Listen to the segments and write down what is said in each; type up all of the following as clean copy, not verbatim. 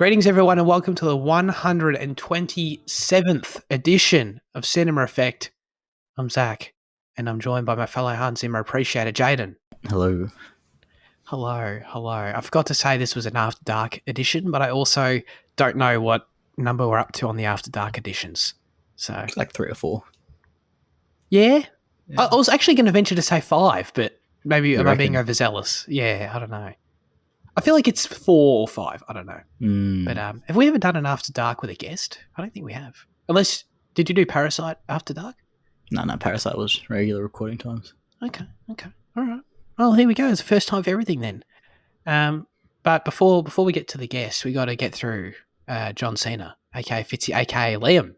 Greetings, everyone, and welcome to the 127th edition of Cinema Effect. I'm Zach, and I'm joined by my fellow Hans Zimmer appreciator, Jaden. Hello. Hello. I forgot to say this was an After Dark edition, but I also don't know what number we're up to on the After Dark editions. So It's like 3 or 4. Yeah. I was actually going to venture to say 5, but maybe am I being overzealous? Yeah, I don't know. I feel like it's 4 or 5. I don't know. But have we ever done an After Dark with a guest? I don't think we have. Unless, did you do Parasite After Dark? No, Parasite was regular recording times. Okay. All right. Well, here we go. It's the first time for everything then. But before we get to the guest, we got to get through John Cena, aka Fitzy, aka Liam.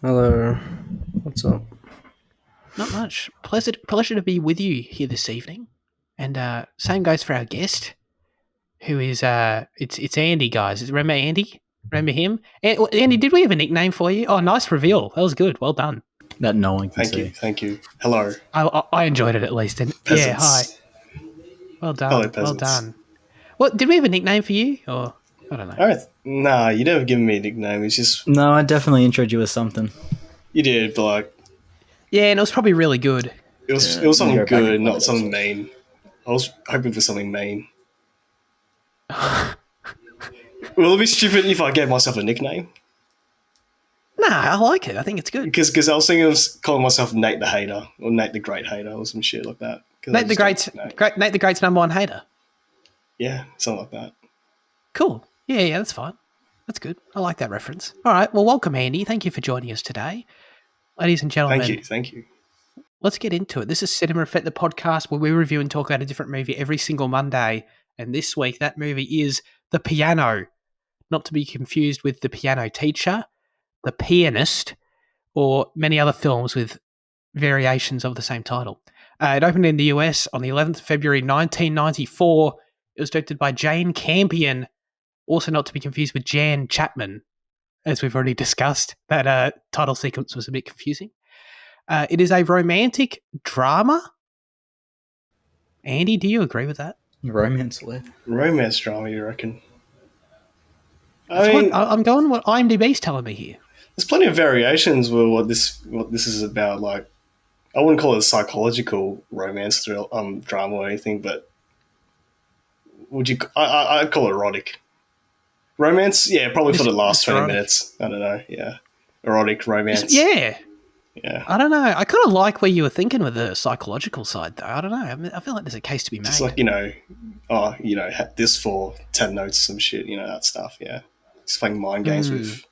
Hello. What's up? Not much. Pleasure to be with you here this evening. And same goes for our guest, who is it's Andy, guys. Remember Andy? Remember him? Andy, did we have a nickname for you? Oh, nice reveal. That was good. Well done. That no one can see. Thank you. Hello. I enjoyed it at least. And yeah, hi. Well done. Hello, well done. What did we have a nickname for you, or I don't know? Nah, you never given me a nickname. It's just No, I definitely introed you with something. You did, but like, yeah, and it was probably really good. It was something good, not something mean. I was hoping for something mean. Will it be stupid if I gave myself a nickname? Nah, I like it. I think it's good. Because I was thinking of calling myself Nate the Hater or Nate the Great Hater or some shit like that. Nate the Great's number one hater. Yeah, something like that. Cool. Yeah, that's fine. That's good. I like that reference. All right. Well, welcome, Andy. Thank you for joining us today. Ladies and gentlemen. Thank you. Let's get into it. This is Cinema Effect, the podcast where we review and talk about a different movie every single Monday. And this week, that movie is The Piano. Not to be confused with The Piano Teacher, The Pianist, or many other films with variations of the same title. It opened in the US on the 11th of February 1994. It was directed by Jane Campion, also not to be confused with Jan Chapman, as we've already discussed. That title sequence was a bit confusing. It is a romantic drama. Andy, do you agree with that? Romance drama, you reckon? I'm going what IMDb's telling me here. There's plenty of variations with what this is about. Like, I wouldn't call it a psychological romance drama or anything, but would you? I'd call it erotic. Romance, yeah, probably for the last 20 minutes. I don't know, yeah. Erotic romance. Yeah. Yeah. I don't know. I kind of like where you were thinking with the psychological side, though. I don't know. I feel like there's a case to be made. Just like, this for 10 notes, some shit, that stuff, yeah. Just playing mind games with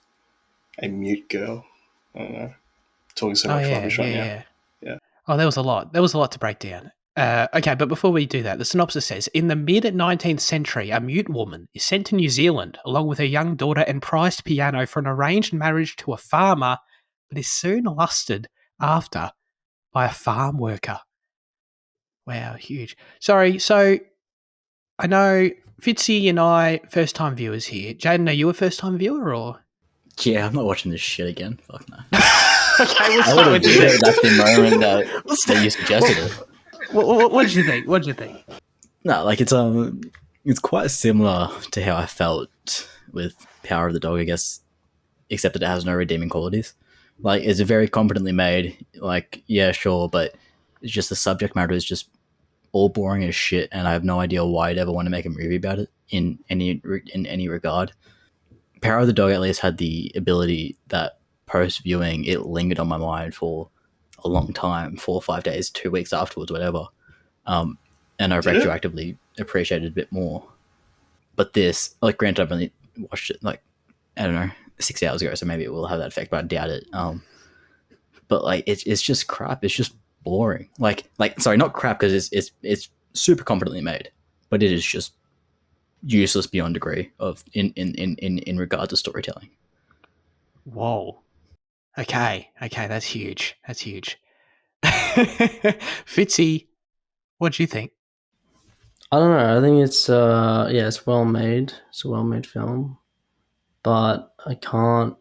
a mute girl. I don't know. Talking so much rubbish right now. Yeah. Oh, there was a lot. There was a lot to break down. Okay, but before we do that, the synopsis says, in the mid-19th century, a mute woman is sent to New Zealand along with her young daughter and prized piano for an arranged marriage to a farmer, but is soon lusted after by a farm worker. Wow, huge. Sorry, so I know Fitzy and I, first-time viewers here. Jaden, are you a first-time viewer or? Yeah, I'm not watching this shit again. Fuck no. Okay, we'll start with you. That's the moment that you suggested it. What did you think? What did you think? No, like it's quite similar to how I felt with Power of the Dog, I guess, except that it has no redeeming qualities. Like, it's very competently made. Like, yeah, sure, but it's just the subject matter is just all boring as shit, and I have no idea why I'd ever want to make a movie about it in any regard. Power of the Dog at least had the ability that post-viewing, it lingered on my mind for a long time, 4 or 5 days, 2 weeks afterwards, whatever. And I retroactively appreciated it a bit more. But this, like, granted, I've only watched it, like, I don't know, 6 hours ago, so maybe it will have that effect, but I doubt it. But like, it's just crap. It's just boring. Sorry, not crap, because it's super competently made, but it is just useless beyond degree of in regard to storytelling. Whoa. Okay, that's huge. Fitzy, what do you think? I don't know. I think it's it's well made. It's a well made film, but I don't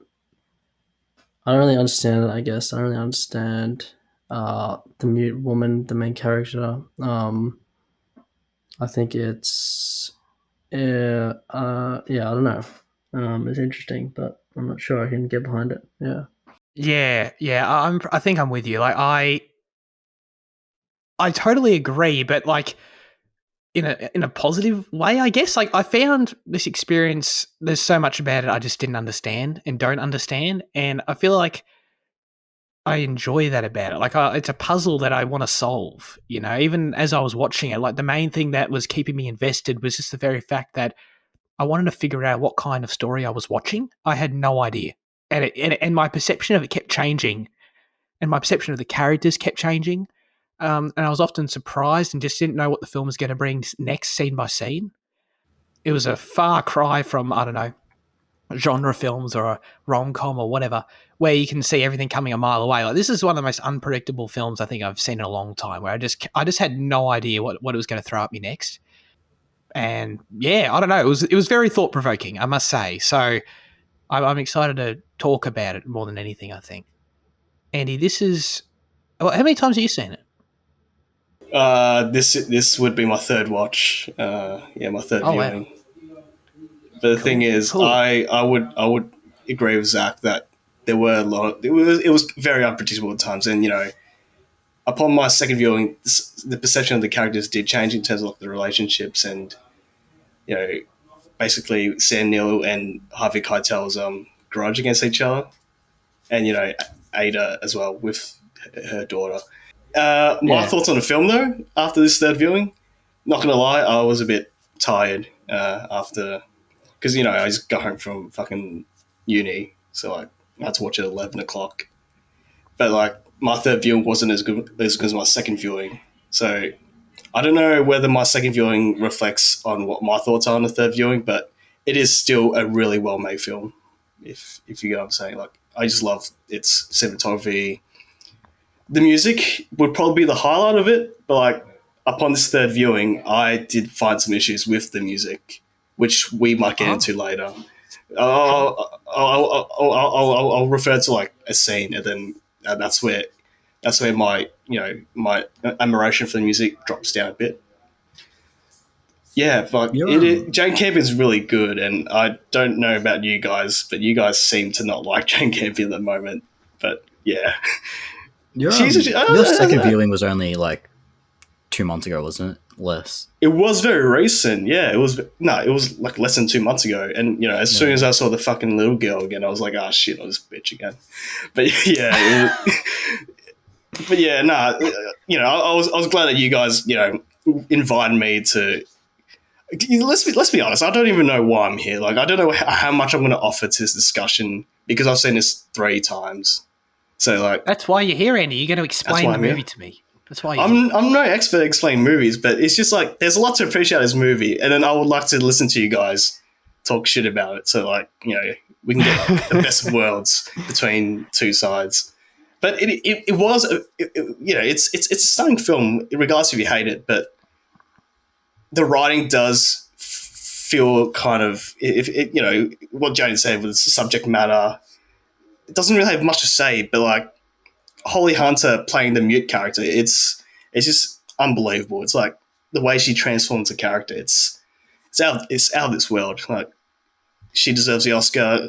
really understand it. I guess I don't really understand the mute woman, the main character. I think it's Yeah, I don't know. It's interesting, but I'm not sure I can get behind it. Yeah. Yeah. I think I'm with you. Like I totally agree, but like in a positive way, I guess. Like I found this experience. There's so much about it I just didn't understand and don't understand, and I feel like I enjoy that about it. Like it's a puzzle that I want to solve. Even as I was watching it, like the main thing that was keeping me invested was just the very fact that I wanted to figure out what kind of story I was watching. I had no idea, and my perception of it kept changing, and my perception of the characters kept changing. And I was often surprised and just didn't know what the film was going to bring next, scene by scene. It was a far cry from, I don't know, genre films or a rom com or whatever, where you can see everything coming a mile away. Like this is one of the most unpredictable films I think I've seen in a long time, where I just had no idea what it was going to throw at me next. And yeah, I don't know. It was very thought provoking, I must say. So I'm excited to talk about it more than anything. I think. Andy, this is. Well, how many times have you seen it? This would be my third watch. Yeah, my third Oh wow, viewing. But the thing cool, is, cool. I would agree with Zach that there were a lot. It was very unpredictable at times, and upon my second viewing, the perception of the characters did change in terms of like, the relationships and you know basically Sam Neill and Harvey Keitel's grudge against each other, and Ada as well with her daughter. My Yeah. thoughts on the film though after this third viewing, not gonna lie, I was a bit tired after because I just got home from fucking uni, so like I had to watch it at 11 o'clock. But like my third viewing wasn't as good as my second viewing, so I don't know whether my second viewing reflects on what my thoughts are on the third viewing, but it is still a really well made film. If you get what I'm saying, like I just love its cinematography. The music would probably be the highlight of it, but like upon this third viewing, I did find some issues with the music, which we might get Oh, into later. sure. I'll refer to like a scene, and then that's where my admiration for the music drops down a bit. Yeah, but You're Jane Campion's really good, and I don't know about you guys, but you guys seem to not like Jane Campion at the moment. But yeah, your she's your second viewing was only like 2 months ago, wasn't it? Less. it was very recent. Yeah, it was like less than 2 months ago, and as soon Yeah. as I saw the fucking little girl again, I was like, ah, shit, on this bitch again. But yeah, but yeah, nah, I was glad that you guys invited me to. Let's be honest. I don't even know why I'm here. Like, I don't know how much I'm going to offer to this discussion because I've seen this 3 times. So, like, That's why you're here, Andy. You're going to that's explain why the I'm here. movie to me. That's why you're here. I'm no expert at explaining movies, but it's just like there's a lot to appreciate this movie, and then I would like to listen to you guys talk shit about it. So, like, we can get like, the best of worlds between two sides. But it was, it's a stunning film, regardless if you hate it. But the writing does feel kind of if it, what Jane said with the subject matter. It doesn't really have much to say, but like Holly Hunter playing the mute character, it's just unbelievable. It's like the way she transforms a character. It's out of this world. Like she deserves the Oscar.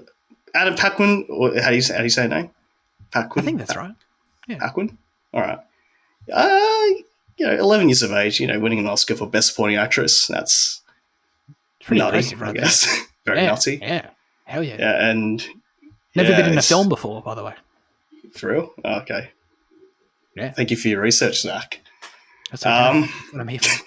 Anna Paquin, or how do you say her name? I Paquin. think that's right. Yeah. Paquin. All right. Uh, 11 years of age, winning an Oscar for Best Supporting Actress. That's It's pretty nutty, impressive I right there. guess. Very Yeah. nutty. Yeah. Hell yeah. Yeah, and Never yeah, been in a it's film before, by the way. for real. Oh, okay. Yeah. Thank you for your research, Zach. That's okay. Um, That's what I'm here for.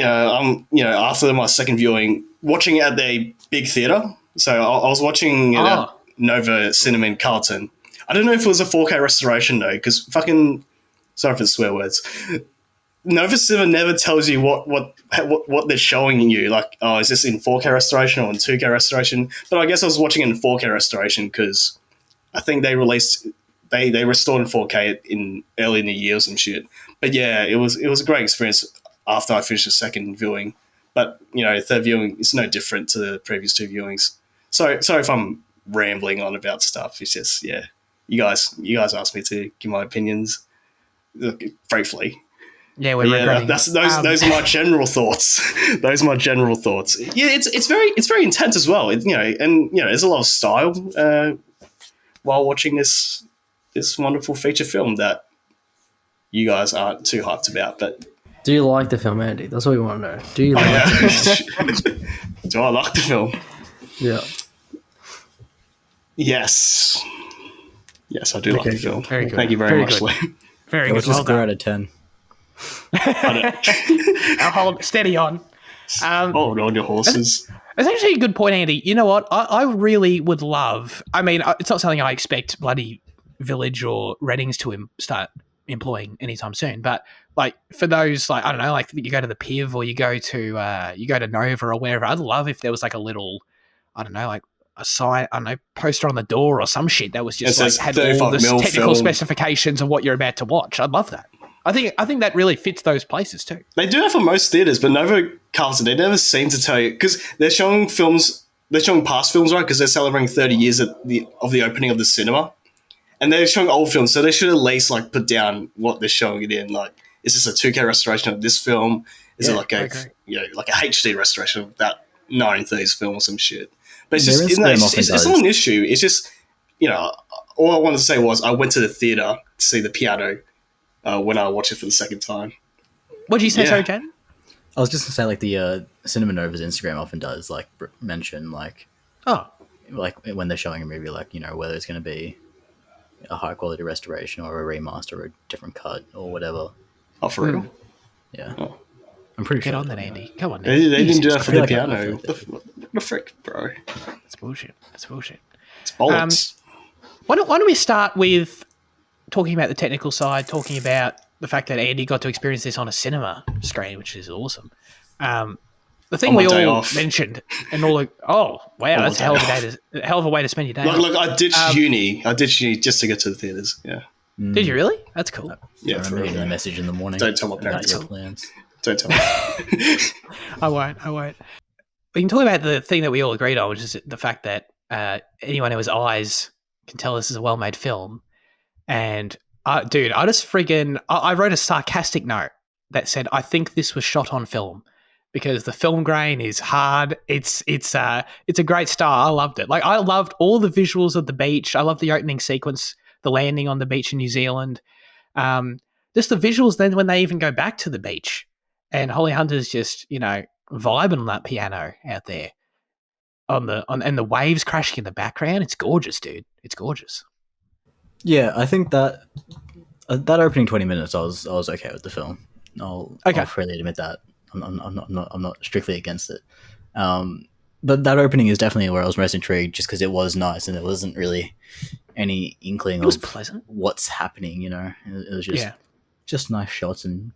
after my second viewing, watching it at the big theater. So I was watching it at Oh. Nova Cinema in Carlton. I don't know if it was a 4K restoration though, because fucking sorry for the swear words. Nova Cinema never tells you what they're showing you. Like, oh, is this in 4K restoration or in 2K restoration? But I guess I was watching it in 4K restoration because I think they restored in 4K in early in the year or some shit. But yeah, it was a great experience after I finished the second viewing. But third viewing is no different to the previous two viewings. So sorry if I'm rambling on about stuff. It's just you guys asked me to give my opinions briefly. Yeah, we're Yeah, regretting. those are my general thoughts. Those are my general thoughts. Yeah, it's very intense as well. There's a lot of style while watching this wonderful feature film that you guys aren't too hyped about. But Do you like the film, Andy? That's what we want to know. Do you like the film? do I like the film? Yeah. Yes, I do like the film. Very good. Thank you very much, good. Liam. Very It was good. just Well score done. out of 10. I'll hold steady on. Hold on your horses. It's actually a good point, Andy. You know what? I really would love. I mean, it's not something I expect bloody Village or Readings to start employing anytime soon. But like for those, like I don't know, like you go to the Piv or you go to Nova or wherever. I'd love if there was like a little, I don't know, like a sign, I don't know, poster on the door or some shit that was just It like says had all 35 the mil technical film. specifications of what you're about to watch. I'd love that. I think that really fits those places too. They do that for most theaters, but Nova Carlton, they never seem to tell you because they're showing past films, right? Because they're celebrating 30 years of the opening of the cinema, and they're showing old films, so they should at least like put down what they're showing it in. Like, is this a 2K restoration of this film? Is it like a like a HD restoration of that 1930s film or some shit? But it's just it's not an issue. It's just all I wanted to say was I went to the theater to see the piano. When I watch it for the second time. What did you say, sorry, Jen? I was just gonna say like the Cinema Nova's Instagram often does like mention like when they're showing a movie like whether it's gonna be a high quality restoration or a remaster or a different cut or whatever. Oh, for real? Yeah. Oh. I'm pretty sure. sure. Get on that, Andy. Come on. They didn't do that for the like piano. What the frick, bro? That's bullshit. It's bollocks. Why don't we start with talking about the technical side, talking about the fact that Andy got to experience this on a cinema screen, which is awesome. The thing we all mentioned, and all that's a hell of a way to spend your day. Look, I ditched uni. I ditched uni just to get to the theaters. Yeah. Did you really? That's cool. Yeah, I remember getting a message in the morning. Don't tell my parents. Plans. Don't tell me. I won't. We can talk about the thing that we all agreed on, which is the fact that anyone who has eyes can tell this is a well-made film. And dude, I just I wrote a sarcastic note that said, I think this was shot on film because the film grain is hard. It's a great style. I loved it. Like I loved all the visuals of the beach. I loved the opening sequence, the landing on the beach in New Zealand. Just the visuals then when they even go back to the beach and Holly Hunter's just, vibing on that piano out there and the waves crashing in the background. It's gorgeous, dude. It's gorgeous. Yeah, I think that opening 20 minutes, I was okay with the film. I'll freely admit that. I'm not strictly against it. But that opening is definitely where I was most intrigued, just because it was nice and there wasn't really any inkling of pleasant. What's happening. It was just nice shots and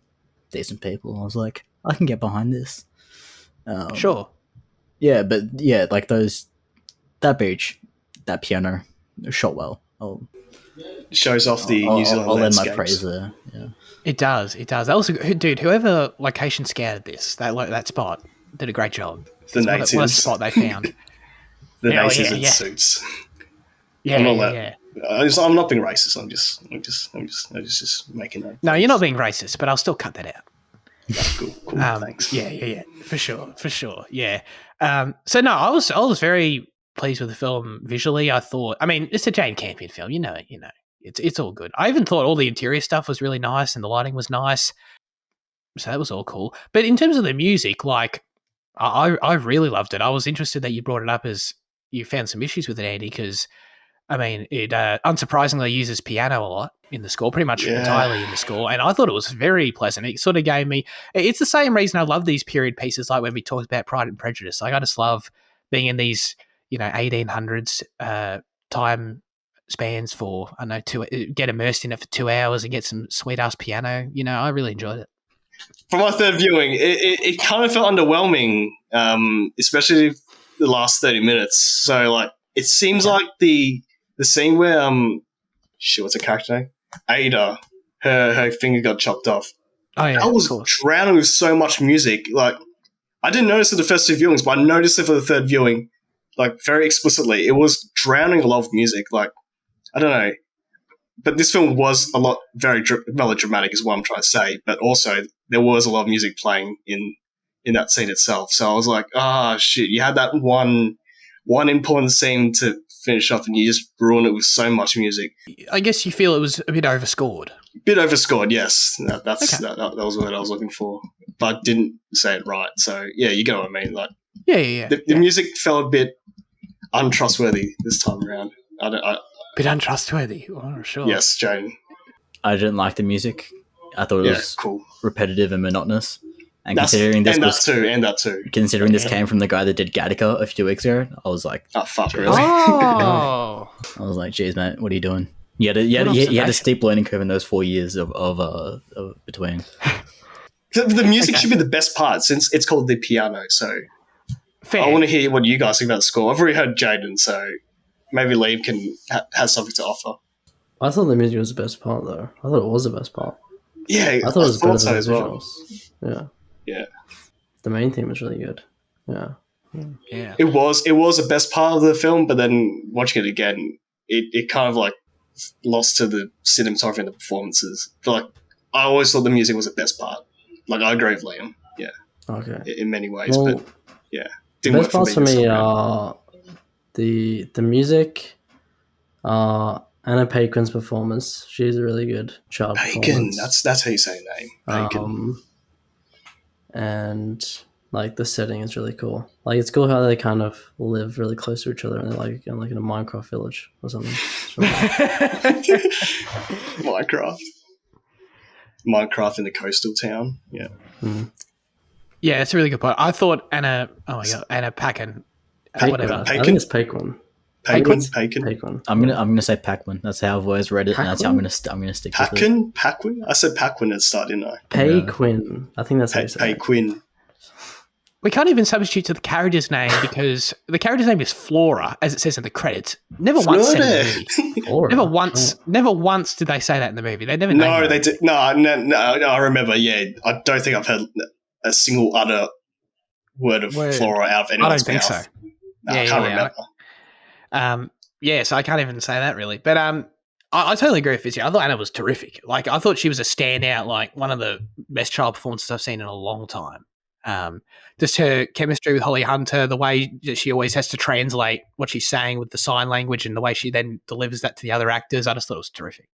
decent people. I was like, I can get behind this. Sure. Yeah, but yeah, like that beach, that piano, shot well. Shows off the New Zealand I'll lend landscapes. my praise there. Yeah. It does. That was dude. Whoever location scouted this, that spot did a great job. The natives. What a spot they found. The natives in suits. Yeah, I'm not being racist. I'm just making that. No, you're not being racist, but I'll still cut that out. Cool. Thanks. Yeah. For sure. Yeah. So no, I was very pleased with the film visually. I thought, it's a Jane Campion film, it's all good. I even thought all the interior stuff was really nice and the lighting was nice. So that was all cool. But in terms of the music, like I really loved it. I was interested that you brought it up as you found some issues with it, Andy, because it unsurprisingly uses piano a lot in the score, pretty much entirely in the score. And I thought it was very pleasant. It sort of gave me, it's the same reason I love these period pieces, like when we talked about Pride and Prejudice. Like I just love being in these 1800s time spans for get immersed in it for 2 hours and get some sweet ass piano. I really enjoyed it. For my third viewing, it kind of felt underwhelming, especially the last 30 minutes. So like it seems like the scene where what's her character name? Ada, her finger got chopped off. Oh yeah, I was drowning with so much music. Like I didn't notice it the first two viewings, but I noticed it for the third viewing. Like very explicitly, it was drowning a lot of music. Like I don't know. but this film was a lot very melodramatic, is what I'm trying to say. But also there was a lot of music playing in that scene itself. So I was like, shit, you had that one important scene to finish off, and you just ruined it with so much music. I guess you feel it was a bit overscored. Bit overscored, yes. That's Okay. that was what I was looking for, but I didn't say it right. So yeah, you get what I mean. Like, Yeah. the music felt a bit untrustworthy this time around. Bit untrustworthy. Oh, sure. Yes, Jane. I didn't like the music. I thought it was cool. repetitive and monotonous. And That too. Considering this came from the guy that did Gattaca a few weeks ago, I was like, Oh fuck, really? Oh. I was like, geez, mate, what are you doing? You had a steep learning curve in those 4 years of between. The music should be the best part, since it's called the piano. So Fair. I want to hear what you guys think about the score. I've already heard Jaden, so maybe Liam can have something to offer. I thought the music was the best part, though. I thought it was the best part. Yeah, I thought it was better so than as the well. visuals. Yeah. Yeah. The main theme was really good. Yeah. Yeah. It was the best part of the film, but then watching it again, it kind of like lost to the cinematography and the performances. But like, I always thought the music was the best part. Like, I agree with Liam. Yeah. Okay. In many ways, Well, but yeah. the Didn't best work parts for this me time around. are the music, Anna Paquin's performance. She's a really good child Bacon. performance. That's how you say her name. Bacon. And like the setting is really cool. Like, it's cool how they kind of live really close to each other, and they're like in a Minecraft village or something. It's really Minecraft in the coastal town. Yeah. Mhm. Yeah, it's a really good point. I thought Anna Paquin. Whatever. I think it's Paquin. Paquin. I'm gonna say Paquin. That's how I've always read it, and that's how I'm gonna stick with it. Paquin. I said Paquin at the start, didn't I? Paquin. I think that's how you say it. Paquin. We can't even substitute to the character's name because the character's name is Flora, as it says in the credits. Never once said it in the movie. Or- Never once did they say that in the movie. They never. No, named they her. did. No, I remember. Yeah, I don't think I've heard a single other word of Flora out of I anyone's don't think mouth. so. No, I can't remember. So I can't even say that really. But I totally agree with you. I thought Anna was terrific. Like, I thought she was a standout, like one of the best child performances I've seen in a long time. Just her chemistry with Holly Hunter, the way that she always has to translate what she's saying with the sign language, and the way she then delivers that to the other actors. I just thought it was terrific.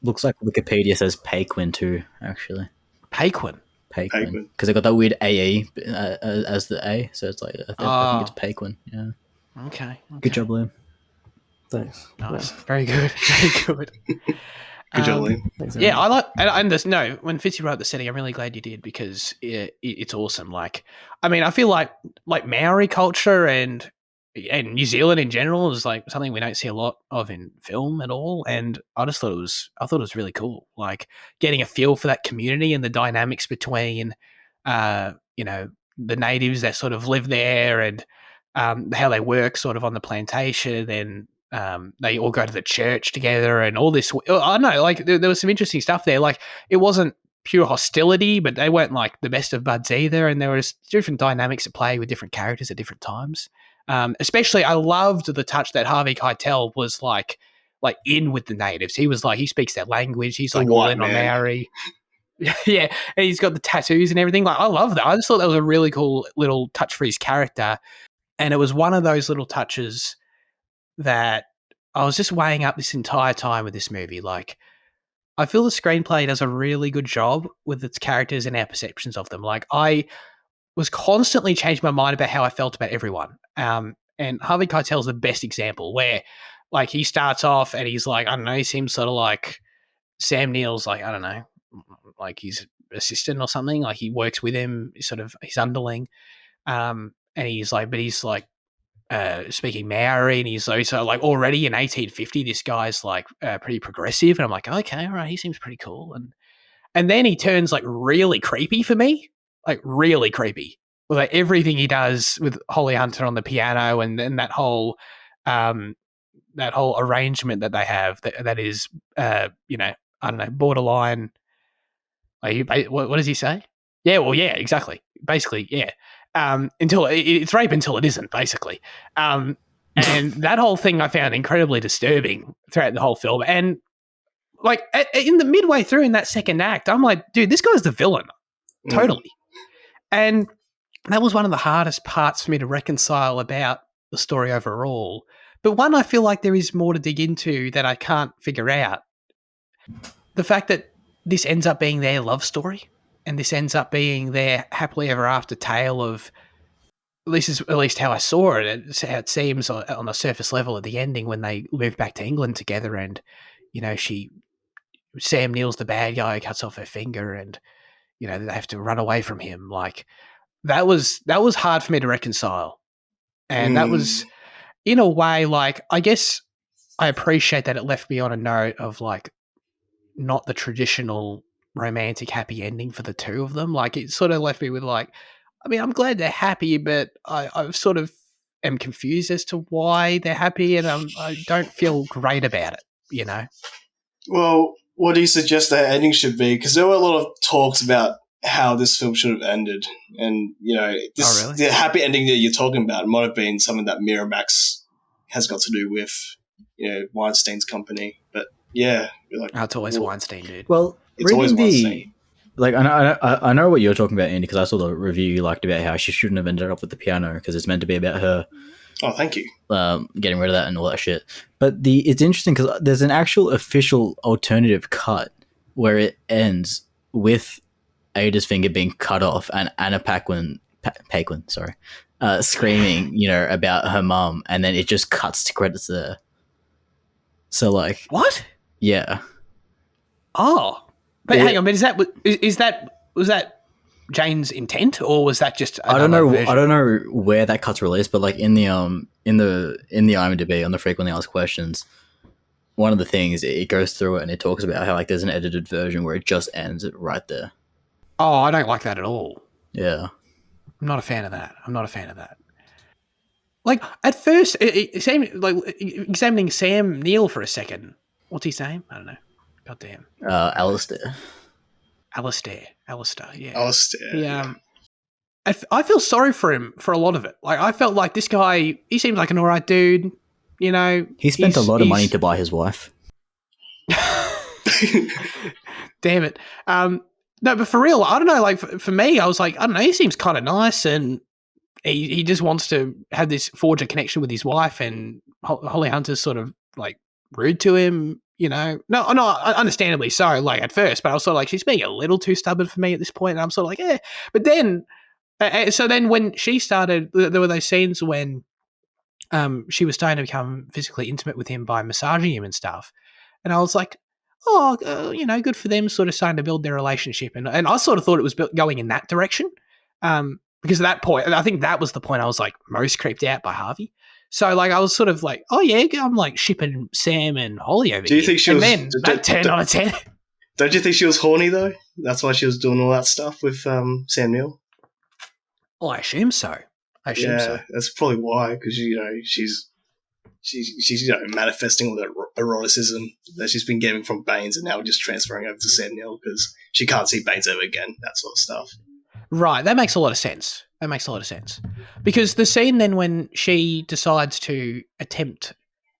Looks like Wikipedia says Paquin too, actually. Paquin. Paquin. Because they got that weird AE as the A, so it's like, I think it's Paquin. Yeah. Okay. Good job, Liam. Thanks. Nice. Very good. Very good. Good job, Liam. Thanks, Yeah, I like, and this, no, when Fitzy wrote the setting, I'm really glad you did, because it's awesome. Like, I mean, I feel like Maori culture and New Zealand in general is like something we don't see a lot of in film at all. And I just thought it was really cool. Like, getting a feel for that community and the dynamics between, the natives that sort of live there, and how they work sort of on the plantation, and they all go to the church together and all this. I don't know, like there was some interesting stuff there. Like, it wasn't pure hostility, but they weren't like the best of buds either. And there was different dynamics at play with different characters at different times. Especially, I loved the touch that Harvey Keitel was like in with the natives. He was like, he speaks their language. He's like all in on Maori. Yeah, and he's got the tattoos and everything. Like, I love that. I just thought that was a really cool little touch for his character. And it was one of those little touches that I was just weighing up this entire time with this movie. Like, I feel the screenplay does a really good job with its characters and our perceptions of them. Like, I was constantly changing my mind about how I felt about everyone. And Harvey Keitel's the best example, where like he starts off and he's like, I don't know, he seems sort of like Sam Neill's like, I don't know, like his assistant or something. Like, he works with him, sort of his underling. And he's like, but he's like, speaking Maori, and he's so like already in 1850, this guy's like pretty progressive, and I'm like, okay, all right, he seems pretty cool, and then he turns like really creepy for me, like really creepy with like everything he does with Holly Hunter on the piano, and then that whole arrangement that they have that is I don't know, borderline. Like, what does he say? Yeah, well, yeah, exactly. Basically, yeah. Until it's rape until it isn't, basically. And that whole thing I found incredibly disturbing throughout the whole film. And like in the midway through in that second act, I'm like, dude, this guy's the villain. Totally. And that was one of the hardest parts for me to reconcile about the story overall. But one, I feel like there is more to dig into that I can't figure out. The fact that this ends up being their love story and this ends up being their happily ever after tale of, this is at least how I saw it. It's how it seems on the surface level at the ending when they move back to England together and, you know, Sam Neill's the bad guy who cuts off her finger and, you know, they have to run away from him. Like, that was hard for me to reconcile. And that was, in a way, like, I guess I appreciate that it left me on a note of, like, not the traditional romantic happy ending for the two of them. Like, it sort of left me with, like, I mean, I'm glad they're happy, but I sort of am confused as to why they're happy and I don't feel great about it, you know? Well, what do you suggest the ending should be? Because there were a lot of talks about how this film should have ended. And, you know, this, really? the happy ending that you're talking about might have been something that Miramax has got to do with, you know, Weinstein's company. But, yeah. Like, It's always Weinstein, dude. Well, it's always Weinstein. Like, I know what you're talking about, Andy, because I saw the review you liked about how she shouldn't have ended up with the piano because it's meant to be about her. Oh, thank you. Getting rid of that and all that shit. But it's interesting because there's an actual official alternative cut where it ends with Ada's finger being cut off and Anna Paquin, screaming, you know, about her mum, and then it just cuts to credits there. So, like, What? Yeah. Oh, but hang on, but was that Jane's intent, or was that just I don't know. version? I don't know where that cut's released, but like in the IMDb on the frequently asked questions, one of the things it goes through it and it talks about how like there's an edited version where it just ends it right there. Oh, I don't like that at all. Yeah, I'm not a fan of that. Like at first, examining Sam Neill for a second. What's his name? I don't know. Goddamn. Alistair. Alistair, yeah. Alistair. Yeah. I feel sorry for him for a lot of it. Like, I felt like this guy, he seems like an all right dude, you know. He spent a lot of money to buy his wife. Damn it. No, but for real, I don't know, like, for me, I was like, I don't know, he seems kind of nice, and he just wants to have this forge a connection with his wife, and Holly Hunter's sort of, like, rude to him, you know. No, understandably so, like, at first, but I was sort of like, she's being a little too stubborn for me at this point, and I'm sort of like, eh. But then, so then when she started, there were those scenes when she was starting to become physically intimate with him by massaging him and stuff, and I was like, oh, you know, good for them, sort of starting to build their relationship, and I sort of thought it was going in that direction, because at that point, I think that was the point I was like most creeped out by Harvey. So like I was sort of like, oh yeah, I'm like shipping Sam and Holly over. Do you think she was? Then that 10 out of 10. Don't you think she was horny though? That's why she was doing all that stuff with Sam Neill. Well, I assume so. That's probably why, because you know she's you know manifesting all that eroticism that she's been getting from Baines, and now just transferring over to Sam Neill because she can't see Baines ever again. That sort of stuff. Right, that makes a lot of sense. Because the scene then when she decides to attempt,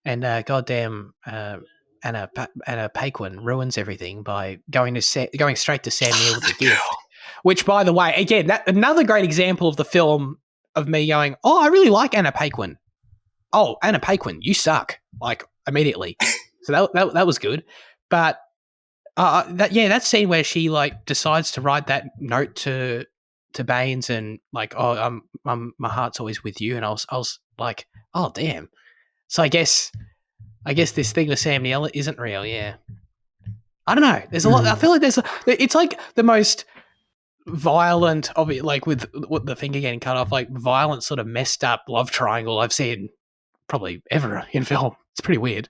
and goddamn Anna Paquin ruins everything by going straight to Sam Neill with the gift. Which, by the way, again, that another great example of the film of me going, oh, I really like Anna Paquin. Oh, Anna Paquin, you suck, like immediately. So that was good, but that scene where she like decides to write that note to Baines and like, oh, my heart's always with you, and I was like, oh damn. So I guess this thing with Sam Neill isn't real. Yeah, I don't know. There's a lot. I feel like it's like the most violent of it, like with the finger getting cut off, like violent sort of messed up love triangle I've seen probably ever in film. It's pretty weird.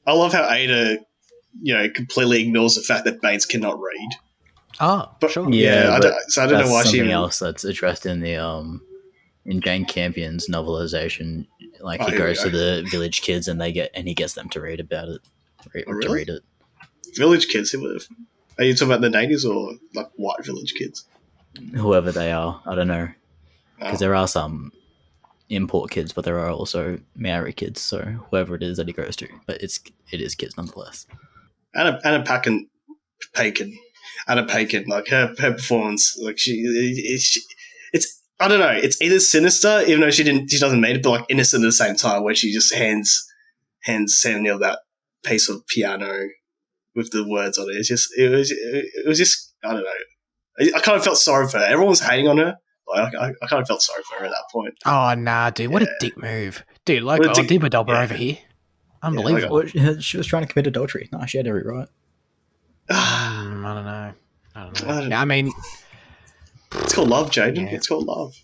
I love how Ada, you know, completely ignores the fact that Baines cannot read. Oh, but sure. Yeah, I don't know why she. Something else that's addressed in the in Jane Campion's novelization. Like he goes to the village kids and he gets them to read about it. To read it. Village kids? Are you talking about the natives or like white village kids? Whoever they are, I don't know. Because there are some import kids, but there are also Maori kids. So whoever it is that he goes to, but it is kids nonetheless. Anna Paquin, like her performance, like it's I don't know, it's either sinister, even though she doesn't mean it, but like innocent at the same time, where she just hands Sam Neill that piece of piano with the words on it. It was just I don't know. I kind of felt sorry for her. Everyone was hating on her. Like, I kind of felt sorry for her at that point. Oh, nah, dude. What a dick move. Dude, like, Dibba Dobber over here. Unbelievable. She was trying to commit adultery. No, she had every right. I don't know. Yeah, I mean... It's called love, Jaden. Yeah. It's called love.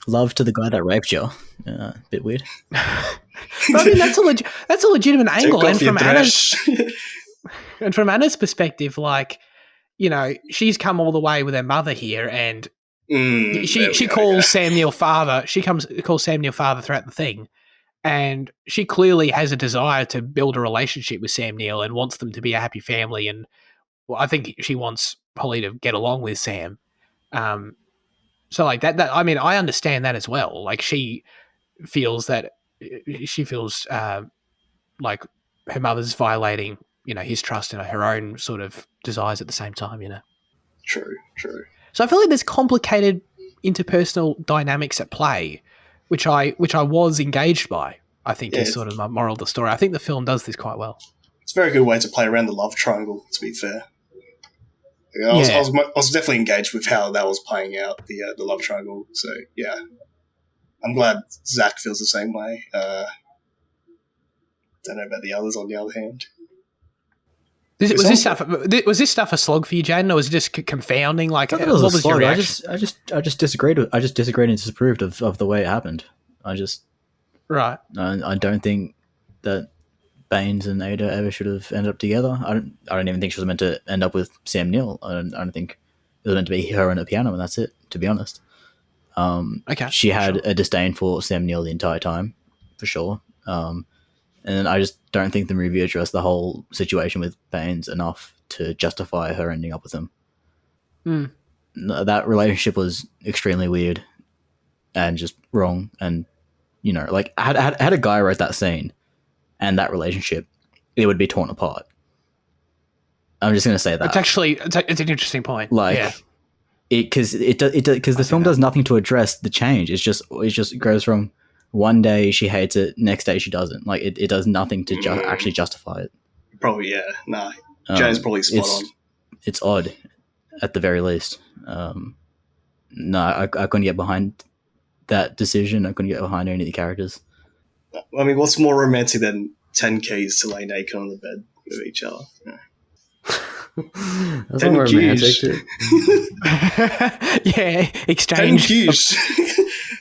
Love to the guy that raped you. Bit weird. I mean, that's a legitimate angle. And from Anna's perspective, like, you know, she's come all the way with her mother here, and she calls Sam Neill father. She calls Sam Neill father throughout the thing, and she clearly has a desire to build a relationship with Sam Neill and wants them to be a happy family. And I think she wants Holly to get along with Sam. So like that I mean, I understand that as well. Like she feels like her mother's violating, you know, his trust and her own sort of desires at the same time, you know. True. So I feel like there's complicated interpersonal dynamics at play, which I was engaged by, I think is sort of my moral of the story. I think the film does this quite well. It's a very good way to play around the love triangle, to be fair. I was definitely engaged with how that was playing out, the love triangle. So, yeah. I'm glad Zach feels the same way. Don't know about the others, on the other hand. Was this stuff a slog for you, Jaden, or was it just confounding? Like, what was your reaction? I just disagreed. I just disagreed and disapproved of the way it happened. I don't think that Baines and Ada ever should have ended up together. I don't even think she was meant to end up with Sam Neill. I don't think it was meant to be her and a piano, and that's it. To be honest, she had a disdain for Sam Neill the entire time, for sure. And I just don't think the movie addressed the whole situation with Baines enough to justify her ending up with him. That relationship was extremely weird and just wrong. And, you know, like, had a guy wrote that scene and that relationship, it would be torn apart. I'm just going to say that. It's an interesting point. Like, because the film does nothing to address the change. It just goes from one day she hates it, next day she doesn't. Like, it does nothing to actually justify it. Probably, yeah. Nah, Jane's probably spot on. It's odd, at the very least. No, I couldn't get behind that decision. I couldn't get behind any of the characters. I mean, what's more romantic than 10 keys to lay naked on the bed with each other? Yeah. That's not romantic, dude. Yeah, exchange. 10 keys.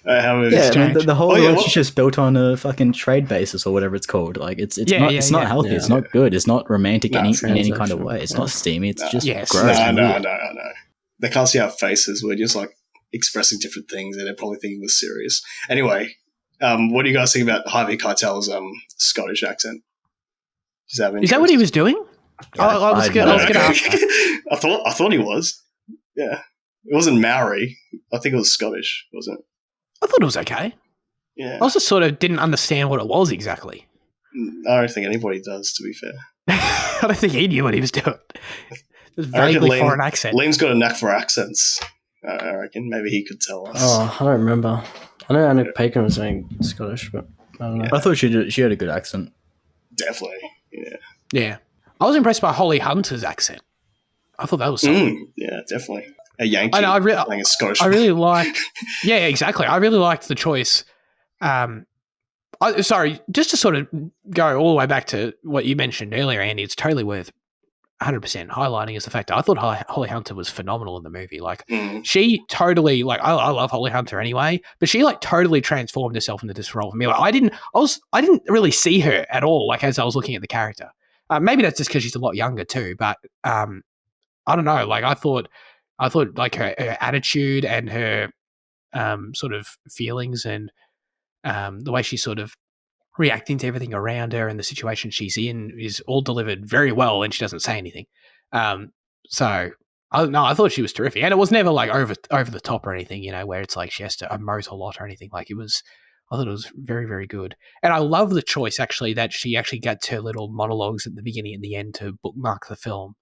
The whole relationship's built on a fucking trade basis or whatever it's called. Like, it's not healthy. Yeah. It's not good. It's not romantic in any kind of way. It's not steamy. It's just gross. No. They can't see our faces. We're just like expressing different things, and they're probably thinking we're serious. Anyway, what do you guys think about Harvey Keitel's Scottish accent? Is that what he was doing? Yeah, I was going to ask. I thought he was. Yeah, it wasn't Maori. I think it was Scottish, wasn't it? I thought it was okay. Yeah, I also sort of didn't understand what it was exactly. I don't think anybody does, to be fair. I don't think he knew what he was doing. It was vaguely foreign accent. Liam's got a knack for accents. I reckon maybe he could tell us. Oh, I don't remember. I know Anna Paquin was saying Scottish, but I don't know. I thought she had a good accent. Definitely, yeah. Yeah. I was impressed by Holly Hunter's accent. I thought that was something. Yeah, definitely. A Yankee playing a Scottish. I really liked... Yeah, exactly. I really liked the choice. Sorry, just to sort of go all the way back to what you mentioned earlier, Andy, it's totally worth 100% highlighting is the fact that I thought Holly Hunter was phenomenal in the movie. Like, she totally... Like, I love Holly Hunter anyway, but she, like, totally transformed herself into this role for me. Like, I didn't really see her at all, like, as I was looking at the character. Maybe that's just because she's a lot younger too, but I don't know. Like, I thought like her attitude and her sort of feelings and the way she's sort of reacting to everything around her and the situation she's in is all delivered very well, and she doesn't say anything. So I thought she was terrific, and it was never like over the top or anything, you know, where it's like she has to emote a lot or anything. Like, it was I thought it was very, very good. And I love the choice, actually, that she actually gets her little monologues at the beginning and the end to bookmark the film,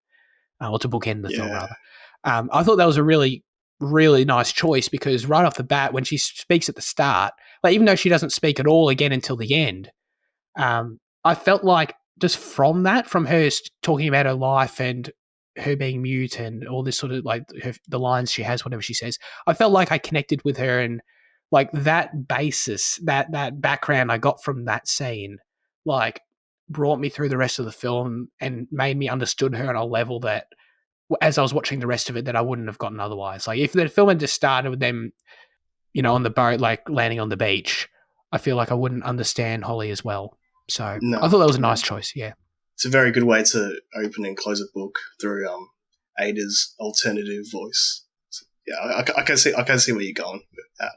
or to bookend the film, rather. I thought that was a really, really nice choice because right off the bat, when she speaks at the start, like even though she doesn't speak at all again until the end, I felt like just from that, from her talking about her life and her being mute and all this sort of like the lines she has, whatever she says, I felt like I connected with her, and like that basis, that background I got from that scene, like brought me through the rest of the film and made me understood her on a level that, as I was watching the rest of it, that I wouldn't have gotten otherwise. Like if the film had just started with them, on the boat, like landing on the beach, I feel like I wouldn't understand Holly as well. So I thought that was a nice choice. Yeah, it's a very good way to open and close a book through Ada's alternative voice. So, yeah, I can see where you're going with that.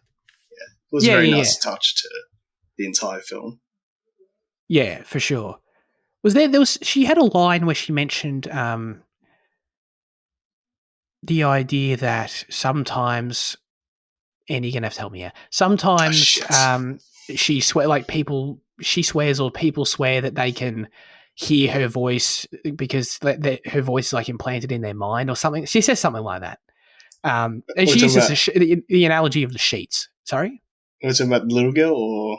Yeah, it was a very nice touch to the entire film. Yeah, for sure. She had a line where she mentioned the idea that sometimes, and you're gonna have to help me out. Sometimes she swears or people swear that they can hear her voice because her voice is like implanted in their mind or something. She says something like that. And she uses the analogy of the sheets. Sorry? Was it about the little girl or?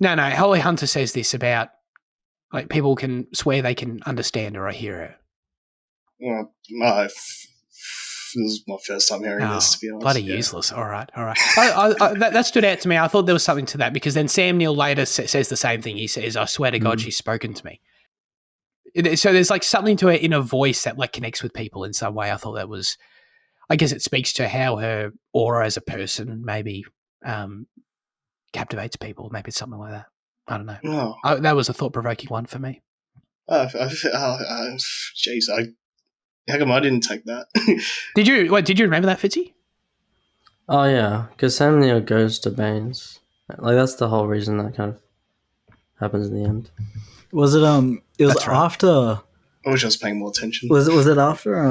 No. Holly Hunter says this about like people can swear they can understand her or hear her. Well, this is my first time hearing this, to be honest. Bloody useless. All right. That stood out to me. I thought there was something to that because then Sam Neill later says the same thing. He says, I swear to God, she's spoken to me. So there's like something to her inner voice that like connects with people in some way. I thought that was, I guess it speaks to how her aura as a person maybe captivates people. Maybe it's something like that. I don't know. That was a thought-provoking one for me. Jeez, how come I didn't take that? Did you remember that, Fitzy? Oh, yeah, because Sam Neill goes to Baines. Like, that's the whole reason that kind of happens in the end. Was it, it was after... I wish I was paying more attention. Was it after,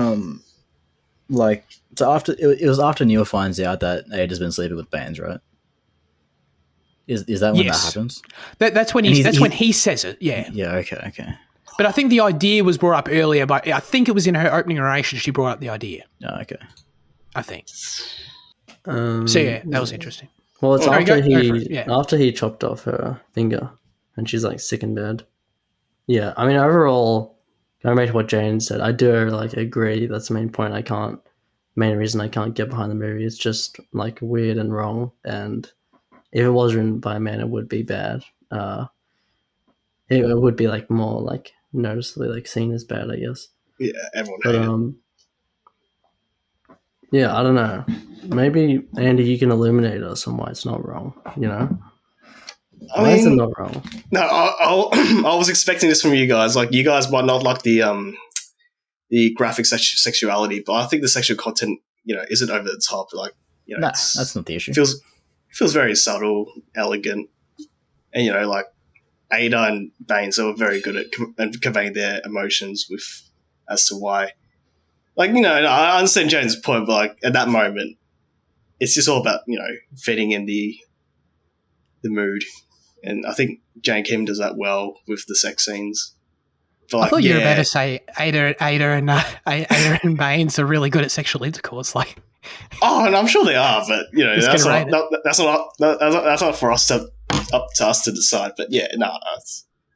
it was after Neill finds out that Ada's been sleeping with Baines, right? Is that when that happens? That's when when he says it, yeah. Yeah, okay. But I think the idea was brought up earlier, but I think it was in her opening narration she brought up the idea. Oh, okay. I think. So yeah, that was interesting. Well, it's after he chopped off her finger and she's like sick in bed. Yeah, I mean overall, going back to what Jane said, I do like agree that's the main point. Main reason I can't get behind the movie. It's just like weird and wrong, and if it was written by a man, it would be bad. It would be like more like noticeably like seen as bad, I guess. Yeah, everyone. But yeah, I don't know. Maybe Andy, you can illuminate us on why it's not wrong. Why is it not wrong? No, I was expecting this from you guys. Like, you guys might not like the graphic sexuality, but I think the sexual content, isn't over the top. Like, that's not the issue. Feels very subtle, elegant, and like Ada and Baines are very good at conveying their emotions as to why. Like, I understand Jane's point, but like at that moment, it's just all about fitting in the mood, and I think Jane Kim does that well with the sex scenes. But, like, I thought you were about to say Ada and Baines are really good at sexual intercourse, like. Oh, and I'm sure they are, but that's not for us up to us to decide. But yeah, no,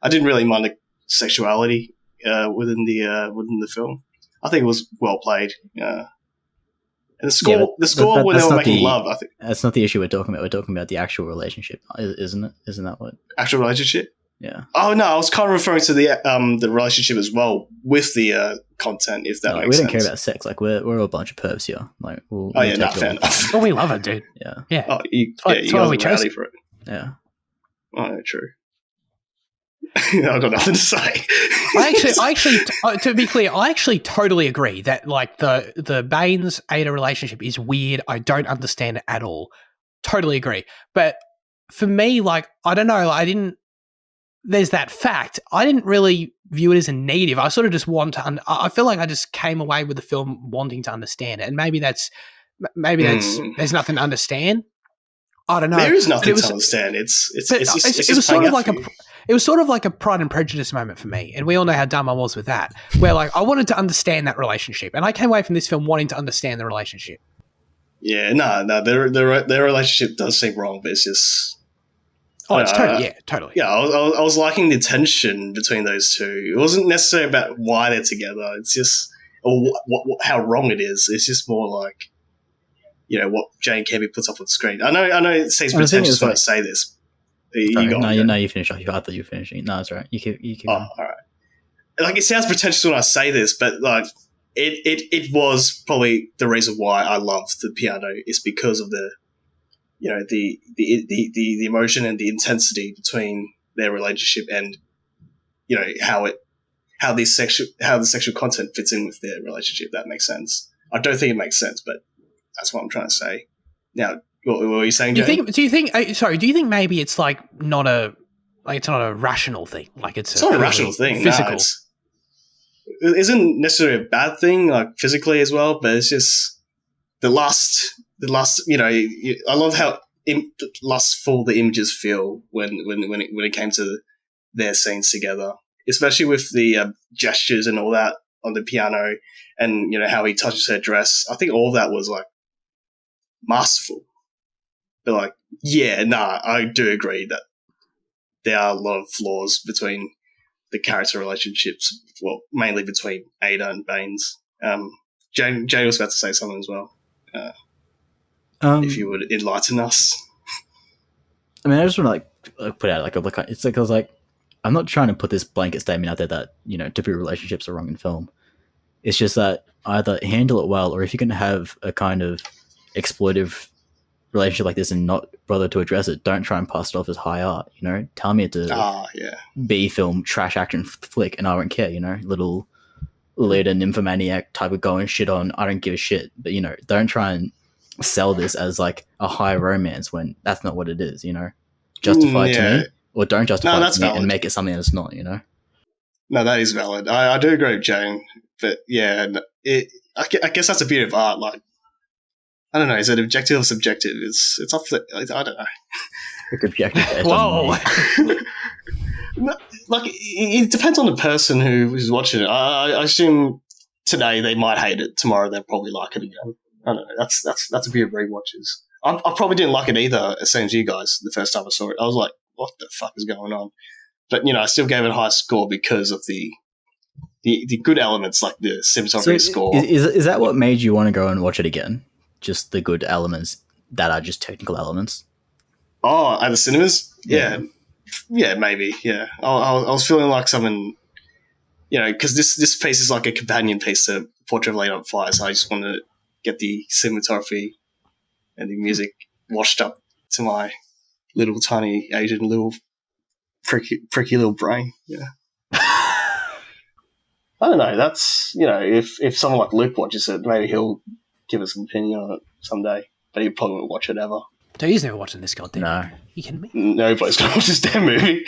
I didn't really mind the sexuality within the film. I think it was well played. And the score when they were making love, I think that's not the issue we're talking about. We're talking about the actual relationship, isn't it? Isn't that what actual relationship? Yeah. Oh no, I was kind of referring to the relationship as well with the content. If that makes sense. We don't care about sex. Like we're a bunch of pervs here. Like fair enough. Well, we love it, dude. Yeah. Oh, you guys are rowdy for it. Yeah. Oh, true. I've got nothing to say. I actually, to be clear, I actually totally agree that like the Baines Ada relationship is weird. I don't understand it at all. Totally agree. But for me, like, I don't know, there's that fact. I didn't really view it as a negative. I sort of just I feel like I just came away with the film wanting to understand it. And maybe that's there's nothing to understand. I don't know. There is But nothing it was, to understand. It's but just it was sort playing of out like for a. you. It was sort of like a Pride and Prejudice moment for me, and we all know how dumb I was with that. Where like I wanted to understand that relationship, and I came away from this film wanting to understand the relationship. Yeah, no, their relationship does seem wrong, but it's just. Oh, it's totally. Yeah, I was liking the tension between those two. It wasn't necessarily about why they're together. It's just how wrong it is. It's just more like, what Jane Campion puts up on screen. I know it seems And the thing pretentious is, when I like- say this. Sorry, You go. you finish off. I thought you were finishing. No, it's all right. You keep Oh, going. all right. Like, it sounds pretentious when I say this, but like it was probably the reason why I loved the piano is because of the the emotion and the intensity between their relationship, and how the sexual content fits in with their relationship. That makes sense. I don't think it makes sense, but that's what I'm trying to say. Now, what were you saying, Jane? Do you think maybe it's like it's not a rational thing? Like it's Not a rational thing. physical. No, it isn't necessarily a bad thing, like physically as well. But it's just the lust. I love how lustful the images feel when it came to their scenes together, especially with the gestures and all that on the piano, and how he touches her dress. I think all of that was like masterful. But like, I do agree that there are a lot of flaws between the character relationships. Well, mainly between Ada and Baines. Jane was about to say something as well. If you would enlighten us. I mean, I just want to like put out it's like I was like, I'm not trying to put this blanket statement out there that typical relationships are wrong in film. It's just that either handle it well, or if you can have a kind of exploitive relationship like this and not bother to address it, don't try and pass it off as high art. Tell me it's a B film trash action flick, and I won't care. Little leader nymphomaniac type of going shit on. I don't give a shit. But don't try and sell this as like a high romance when that's not what it is. Justify it to me, or don't justify it to me and make it something that's not. No, that is valid. I do agree with Jane, but I guess that's a bit of art. Like, I don't know. Is it objective or subjective? It's up to I don't know. It's objective. Whoa. Like, it depends on the person who's watching it. I assume today they might hate it. Tomorrow they'll probably like it again. I don't know. That's a bit of rewatches. I probably didn't like it either, as same as you guys. The first time I saw it, I was like, "What the fuck is going on?" But I still gave it a high score because of the good elements, like the cinematography score. Is that what made you want to go and watch it again? Just the good elements that are just technical elements? Oh, at the cinemas? Yeah, maybe. Yeah, I was feeling like someone, because this piece is like a companion piece to Portrait of a Lady on Fire, so I just wanted to get the cinematography and the music washed up to my little tiny Asian little pricky little brain. Yeah. I don't know. That's if someone like Luke watches it, maybe he'll give us an opinion on it someday. But he probably won't watch it ever. So he's never watching this goddamn movie. You kidding me? Nobody's gonna watch this damn movie.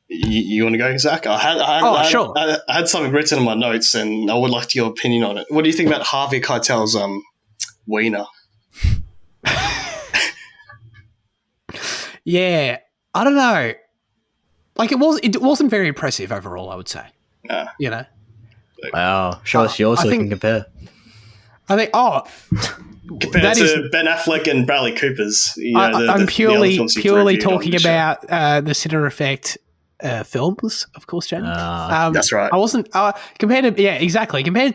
You want to go, Zach? Sure. I had something written in my notes, and I would like to get your opinion on it. What do you think about Harvey Keitel's wiener? Yeah, I don't know. Like it wasn't very impressive overall, I would say. Wow, show us yours so we can compare. I think compared to Ben Affleck and Bradley Cooper's. I'm purely talking about the Cinema Effect films, of course, Jamie. That's right. I wasn't compared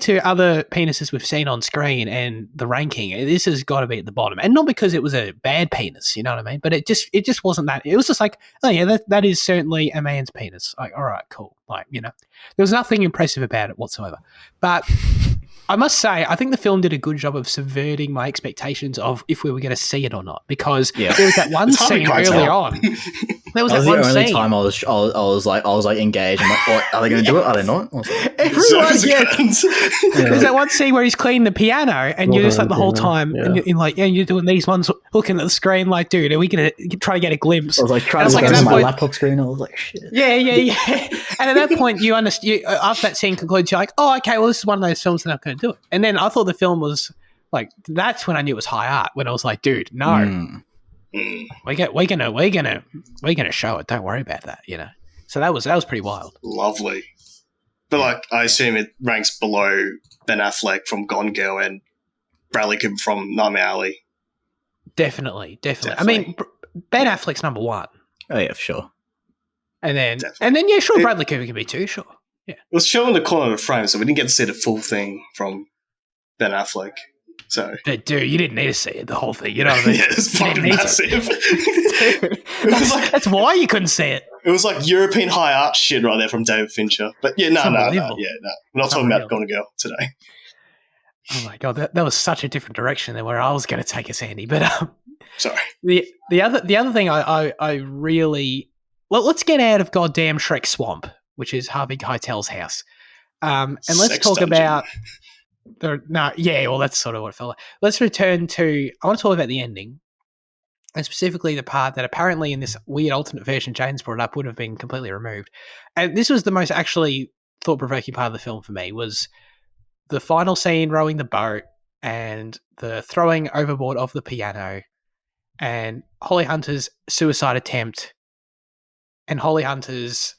to other penises we've seen on screen and the ranking. This has got to be at the bottom, and not because it was a bad penis, you know what I mean? But it just wasn't that. It was just like, oh yeah, that is certainly a man's penis. Like, all right, cool. Like, there was nothing impressive about it whatsoever. But I must say, I think the film did a good job of subverting my expectations of if we were going to see it or not, because there was that one scene early on. There was that one scene. The only time I was like engaged. I'm like, what, are they going to do it? Are they not? There's that one scene where he's cleaning the piano, and you're just like the whole time, and you're like, you're doing these ones, looking at the screen, like, dude, are we going to try to get a glimpse? I was like trying to look at my laptop screen. I was like, shit. Yeah. And at that point, you understand. After that scene concludes, you're like, oh, okay, well, this is one of those films that I'm going to do it. And then I thought the film was like, that's when I knew it was high art. When I was like, dude, no. We're gonna show it. Don't worry about that. So that was pretty wild. Lovely. But like, I assume it ranks below Ben Affleck from Gone Girl and Bradley Cooper from Nightmare Alley. Definitely. I mean, Ben Affleck's number one. Oh yeah, for sure. And then yeah, sure, Bradley Cooper can be two, sure. Yeah. It was shown in the corner of the frame, so we didn't get to see the full thing from Ben Affleck. So, but dude, you didn't need to see it, the whole thing. You know what I mean? Yeah, it's fucking massive. That's why you couldn't see it. It was like European high art shit right there from David Fincher. But yeah, no. We're not talking about Gone Girl today. Oh my god, that was such a different direction than where I was going to take us, Andy. But sorry. The other thing I really let's get out of goddamn Shrek Swamp, which is Harvey Keitel's house, and let's Sex talk dungeon. about that's sort of what it felt like. Let's return to. I want to talk about the ending, and specifically the part that apparently in this weird alternate version James brought up would have been completely removed. And this was the most actually thought-provoking part of the film for me, was the final scene rowing the boat and the throwing overboard of the piano and Holly Hunter's suicide attempt and Holly Hunter's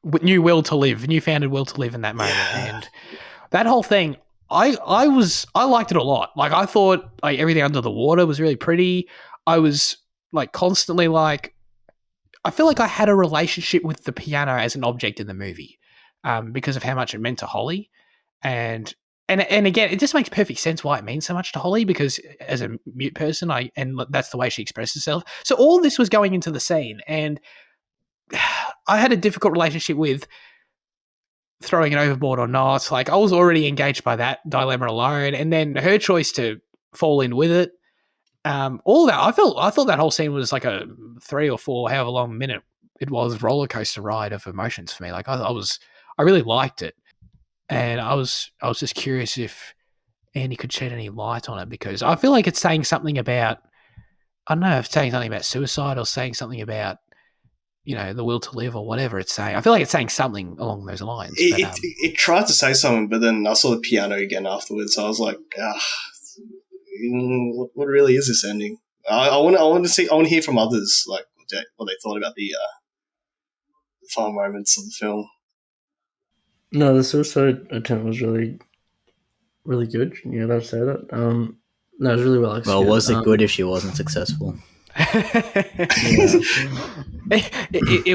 newfounded will to live in that moment. Yeah. And that whole thing, I liked it a lot. Like, I thought like everything under the water was really pretty. I was like constantly like, I feel like I had a relationship with the piano as an object in the movie, because of how much it meant to Holly. And again, it just makes perfect sense why it means so much to Holly, because as a mute person, and that's the way she expresses herself. So all this was going into the scene, and I had a difficult relationship with throwing it overboard or not. Like, I was already engaged by that dilemma alone, and then her choice to fall in with it. All that I thought that whole scene was like a 3 or 4, however long minute it was, roller coaster ride of emotions for me. Like, I really liked it, and I was just curious if Andy could shed any light on it, because I feel like it's saying something about, I don't know if it's saying something about suicide or saying something about, the will to live or whatever it's saying. I feel like it's saying something along those lines. It tried to say something, but then I saw the piano again afterwards. So I was like, what really is this ending? I want to hear from others, like what they thought about the final moments of the film. No, the suicide attempt was really, really good. Yeah, I'd say that. No, it was really well executed. Well, was it good if she wasn't successful? It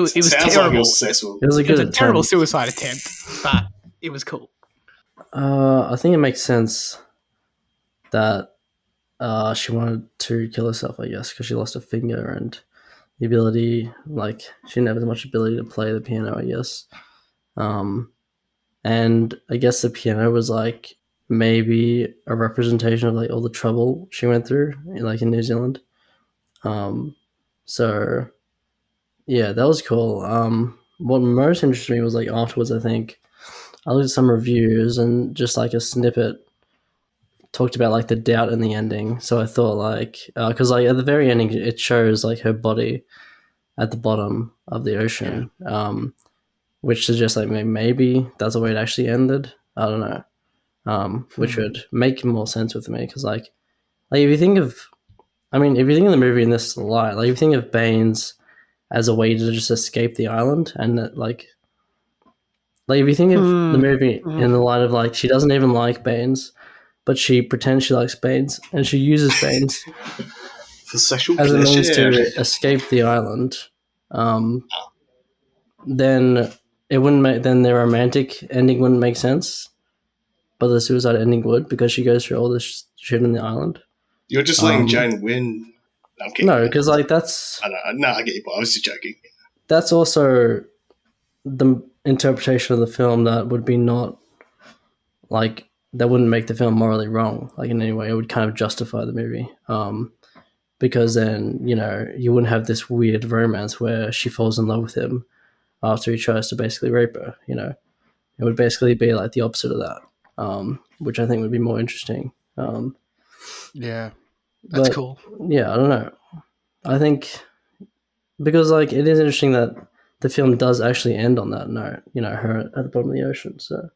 was Sounds terrible. like it was successful. It was a good attempt. Terrible suicide attempt, but it was cool. I think it makes sense that she wanted to kill herself, I guess, because she lost a finger and the ability, like, she didn't have as much ability to play the piano, I guess. And I guess the piano was like maybe a representation of like all the trouble she went through in New Zealand. So yeah, that was cool. What most interested me was like afterwards, I think I looked at some reviews and just like a snippet talked about like the doubt in the ending. So I thought like, cause like at the very ending, it shows like her body at the bottom of the ocean. Which suggests like maybe that's the way it actually ended. I don't know. Which would make more sense with me, because like if you think of the movie in this light, like if you think of Baines as a way to just escape the island, and that like if you think of the movie in the light of like she doesn't even like Baines, but she pretends she likes Baines, and she uses Baines for sexual as a pleasure. means to escape the island, then it wouldn't make, then the romantic ending wouldn't make sense, but the suicide ending would, because she goes through all this shit in the island. You're just letting Jane win. No, because like that's. I get you, but I was just joking. That's also the interpretation of the film that would be not like, that wouldn't make the film morally wrong, like in any way. It would kind of justify the movie, because then you wouldn't have this weird romance where she falls in love with him after he tries to basically rape her. It would basically be like the opposite of that, which I think would be more interesting. Yeah, that's cool. Yeah, I don't know. I think because like it is interesting that the film does actually end on that note, her at the bottom of the ocean. So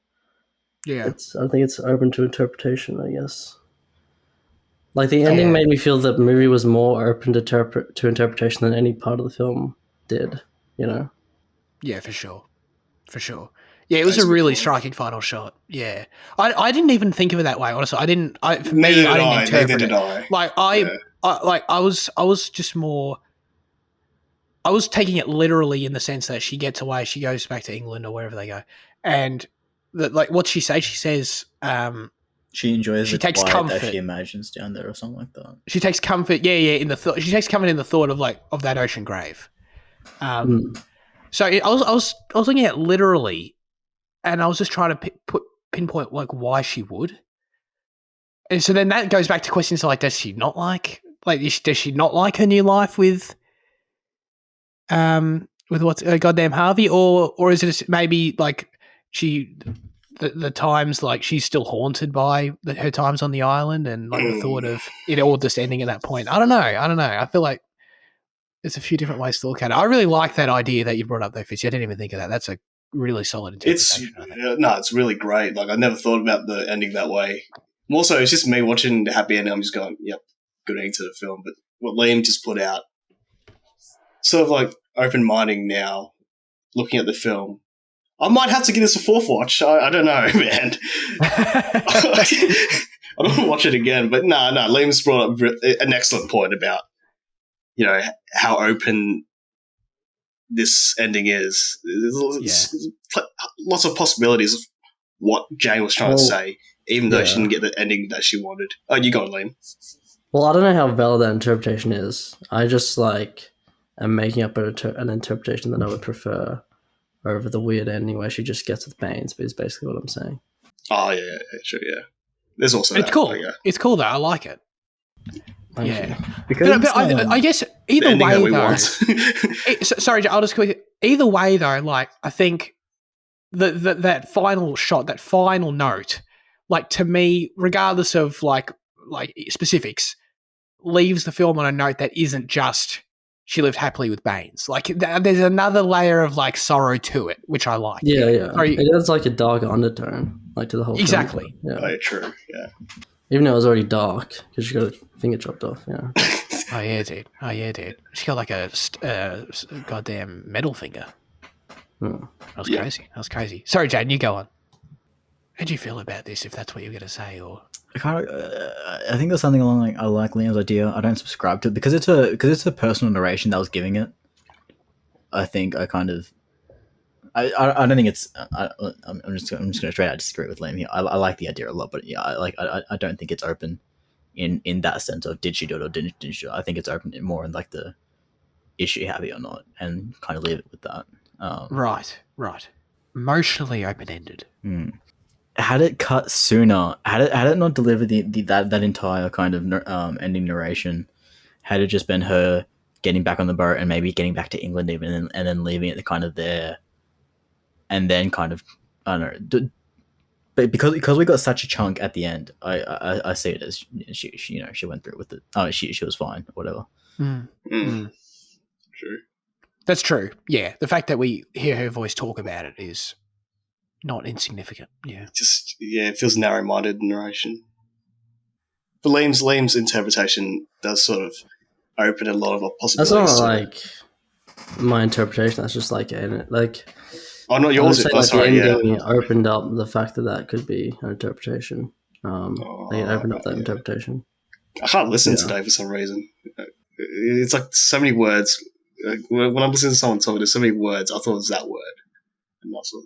yeah, I think it's open to interpretation, I guess. Like the ending Yeah. made me feel that the movie was more open to interpretation than any part of the film did. You know. Yeah, for sure. For sure. Yeah, it was That's a a good really point. striking final shot. Yeah. I didn't even think of it that way, honestly. For Neither me, did I didn't I. Neither interpret did it. I. Like Yeah. I was just more I was taking it literally in the sense that she gets away, she goes back to England or wherever they go. And like what she says, she says She enjoys she the takes quiet that comfort. she imagines down there, or something like that. She takes comfort, in the thought. She takes comfort in the thought of of that ocean grave. So I was looking at it literally, and I was just trying to pinpoint like why she would. And so then that goes back to questions like, does she not like does she not like her new life with what's goddamn Harvey, or is it just maybe like she the times like she's still haunted by her times on the island and like the thought of it all just ending at that point. I don't know. I feel like there's a few different ways to look at it. I really like that idea that you brought up though, Fitzy. I didn't even think of that. That's a really solid interpretation. I think. No, it's really great. Like I never thought about the ending that way. More so, it's just me watching the happy ending. I'm just going, yep, good ending to the film. But what Liam just put out, sort of like open-minding now, looking at the film. I might have to give this a fourth watch. I don't know, man. I don't want to watch it again. But no, Liam's brought up an excellent point about, how open this ending is. There's lots of possibilities of what Jane was trying to say, even though she didn't get the ending that she wanted. Oh, you go on, Liam. Well, I don't know how valid that interpretation is. I just am making up an interpretation that I would prefer over the weird ending where she just gets with Baines, but is basically what I'm saying. Oh, yeah, sure, yeah. There's also it's that, cool. Yeah. It's cool though. I like it. Thank you. Because I guess either way though. Sorry, I'll just quickly. Either way though, like I think that final shot, that final note, like to me, regardless of like specifics, leaves the film on a note that isn't just she lived happily with Baines. Like there's another layer of like sorrow to it, which I like. Yeah. It has like a dark undertone, like to the whole exactly. film. Yeah. Oh, true. Yeah. Even though it was already dark because she got her finger chopped off. Yeah. Oh yeah, dude. She got like a goddamn metal finger. That was crazy. Sorry, Jane, you go on. How'd you feel about this? If that's what you're going to say, or I think there's something along like I like Liam's idea. I don't subscribe to it because it's a personal narration that was giving it. I think I kind of. I don't think it's. I'm just going to straight out disagree with Liam here. I like the idea a lot, but yeah, I don't think it's open in that sense of did she do it or didn't she do it. I think it's open more in like the is she happy or not, and kind of leave it with that. Right. Emotionally open-ended. Had it cut sooner, had it not delivered that entire kind of ending narration, had it just been her getting back on the boat and maybe getting back to England even and then leaving it kind of there, and then kind of I don't know, but because we got such a chunk at the end, I see it as she went through with it. Oh, she was fine, whatever. True. That's true. Yeah, the fact that we hear her voice talk about it is not insignificant. Yeah, it feels narrow-minded narration. But Liam's interpretation does sort of open a lot of possibilities. That's not like my interpretation. That's just like oh, not yours. Sorry, the ending opened up the fact that could be an interpretation. It opened up that interpretation. I can't listen today for some reason. It's like so many words. When I'm listening to someone talk, there's so many words. I thought it was that word, and that's what.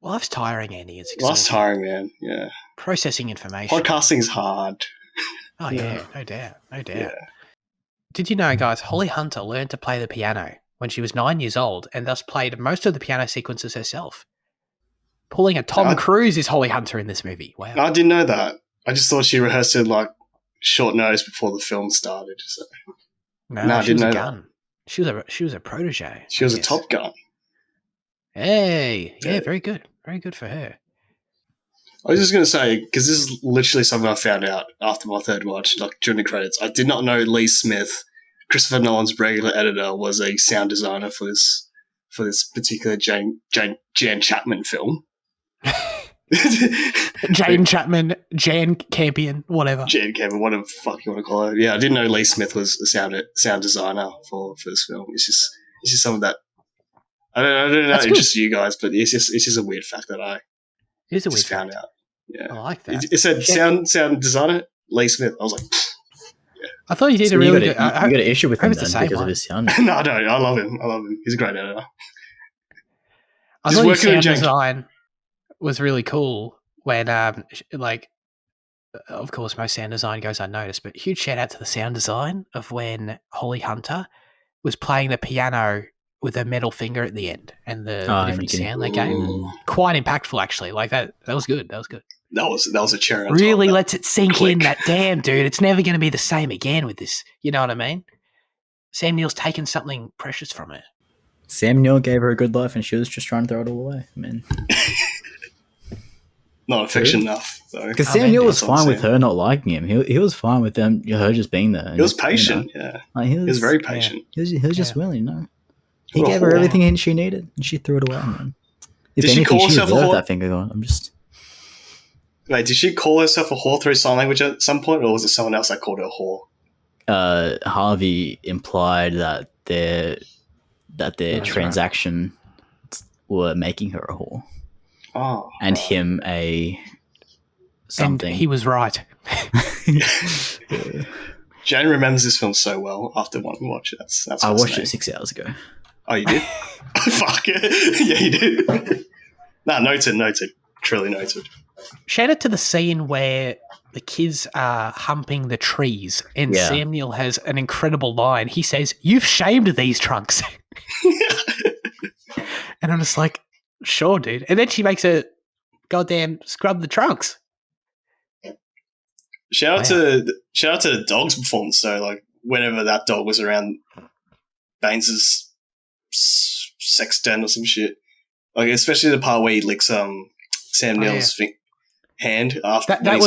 Well, life's tiring, Andy. It's exhausting. Life's tiring, man. Yeah. Processing information. Podcasting's hard. Oh yeah, no doubt. Yeah. Did you know, guys? Holly Hunter learned to play the piano when she was 9 years old, and thus played most of the piano sequences herself. Pulling a Tom Cruise is Holly Hunter in this movie. Wow. I didn't know that. I just thought she rehearsed it like short notice before the film started. So. No, she was a gun. That. She was a protege. She was a Top Gun. Hey, yeah, very good. Very good for her. I was just going to say, because this is literally something I found out after my third watch, like during the credits. I did not know Lee Smith, Christopher Nolan's regular editor, was a sound designer for this particular Jane Chapman film. Jane Chapman, Jan Campion, whatever. Jan Campion, whatever the fuck you want to call her. Yeah, I didn't know Lee Smith was a sound designer for this film. It's just some of that. I don't know. That's It's good. just you guys, but it's just a weird fact that I It is a weird just found fact. out. Yeah, I like that. it said sound designer Lee Smith. I was like, I thought you did So a you really got good. an issue with I him hope it's then the same because one. of his sound. no, I don't. I love him. He's a great editor. I Just thought your working with sound Jane. design was really cool when, like, of course, most sound design goes unnoticed, but huge shout out to the sound design of when Holly Hunter was playing the piano with her metal finger at the end and the different sound they gave. Quite impactful, actually. Like that was good. That was good. That was a cherry on Really top. lets it sink click. in that damn dude. It's never going to be the same again with this. You know what I mean? Sam Neill's taken something precious from it. Sam Neill gave her a good life, and she was just trying to throw it all away. I mean, Not affection enough, though. because I Sam mean, Neill was that's what I'm fine with saying. her not liking him. He was fine with her just being there. He was patient. Yeah, Like, he was very patient. He was just willing. No, he What a gave her whore. everything she needed, and she threw it away. Man. If Did she anything, call she herself a deserved whore? that finger going. I'm just. Wait, did she call herself a whore through sign language at some point, or was it someone else that called her a whore? Harvey implied that their right. transaction were making her a whore, Oh, and right. him a something. And he was right. Jane remembers this film so well after one watch. That's I watched fascinating. it 6 hours ago. Oh, you did? Fuck it. Yeah, you did. Nah, noted. Truly noted. Shout out to the scene where the kids are humping the trees and Yeah. Sam Neill has an incredible line. He says, "You've shamed these trunks." And I'm just like, sure, dude. And then she makes a goddamn scrub the trunks. Shout out to the dog's performance though. Like whenever that dog was around Baines's sex den or some shit. Like especially the part where he licks Sam Neill's hand after That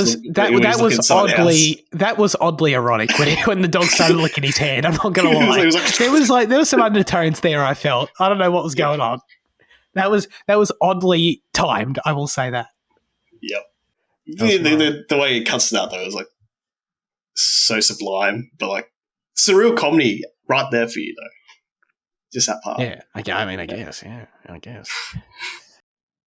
was oddly erotic when the dog started licking his hand. I'm not gonna lie. It was like- there was some undertones there. I felt. I don't know what was going on. That was oddly timed. I will say that. Yep. That was The way it cuts it out though is like so sublime, but like surreal comedy right there for you though. Just that part. Yeah, I guess. Yeah, I guess.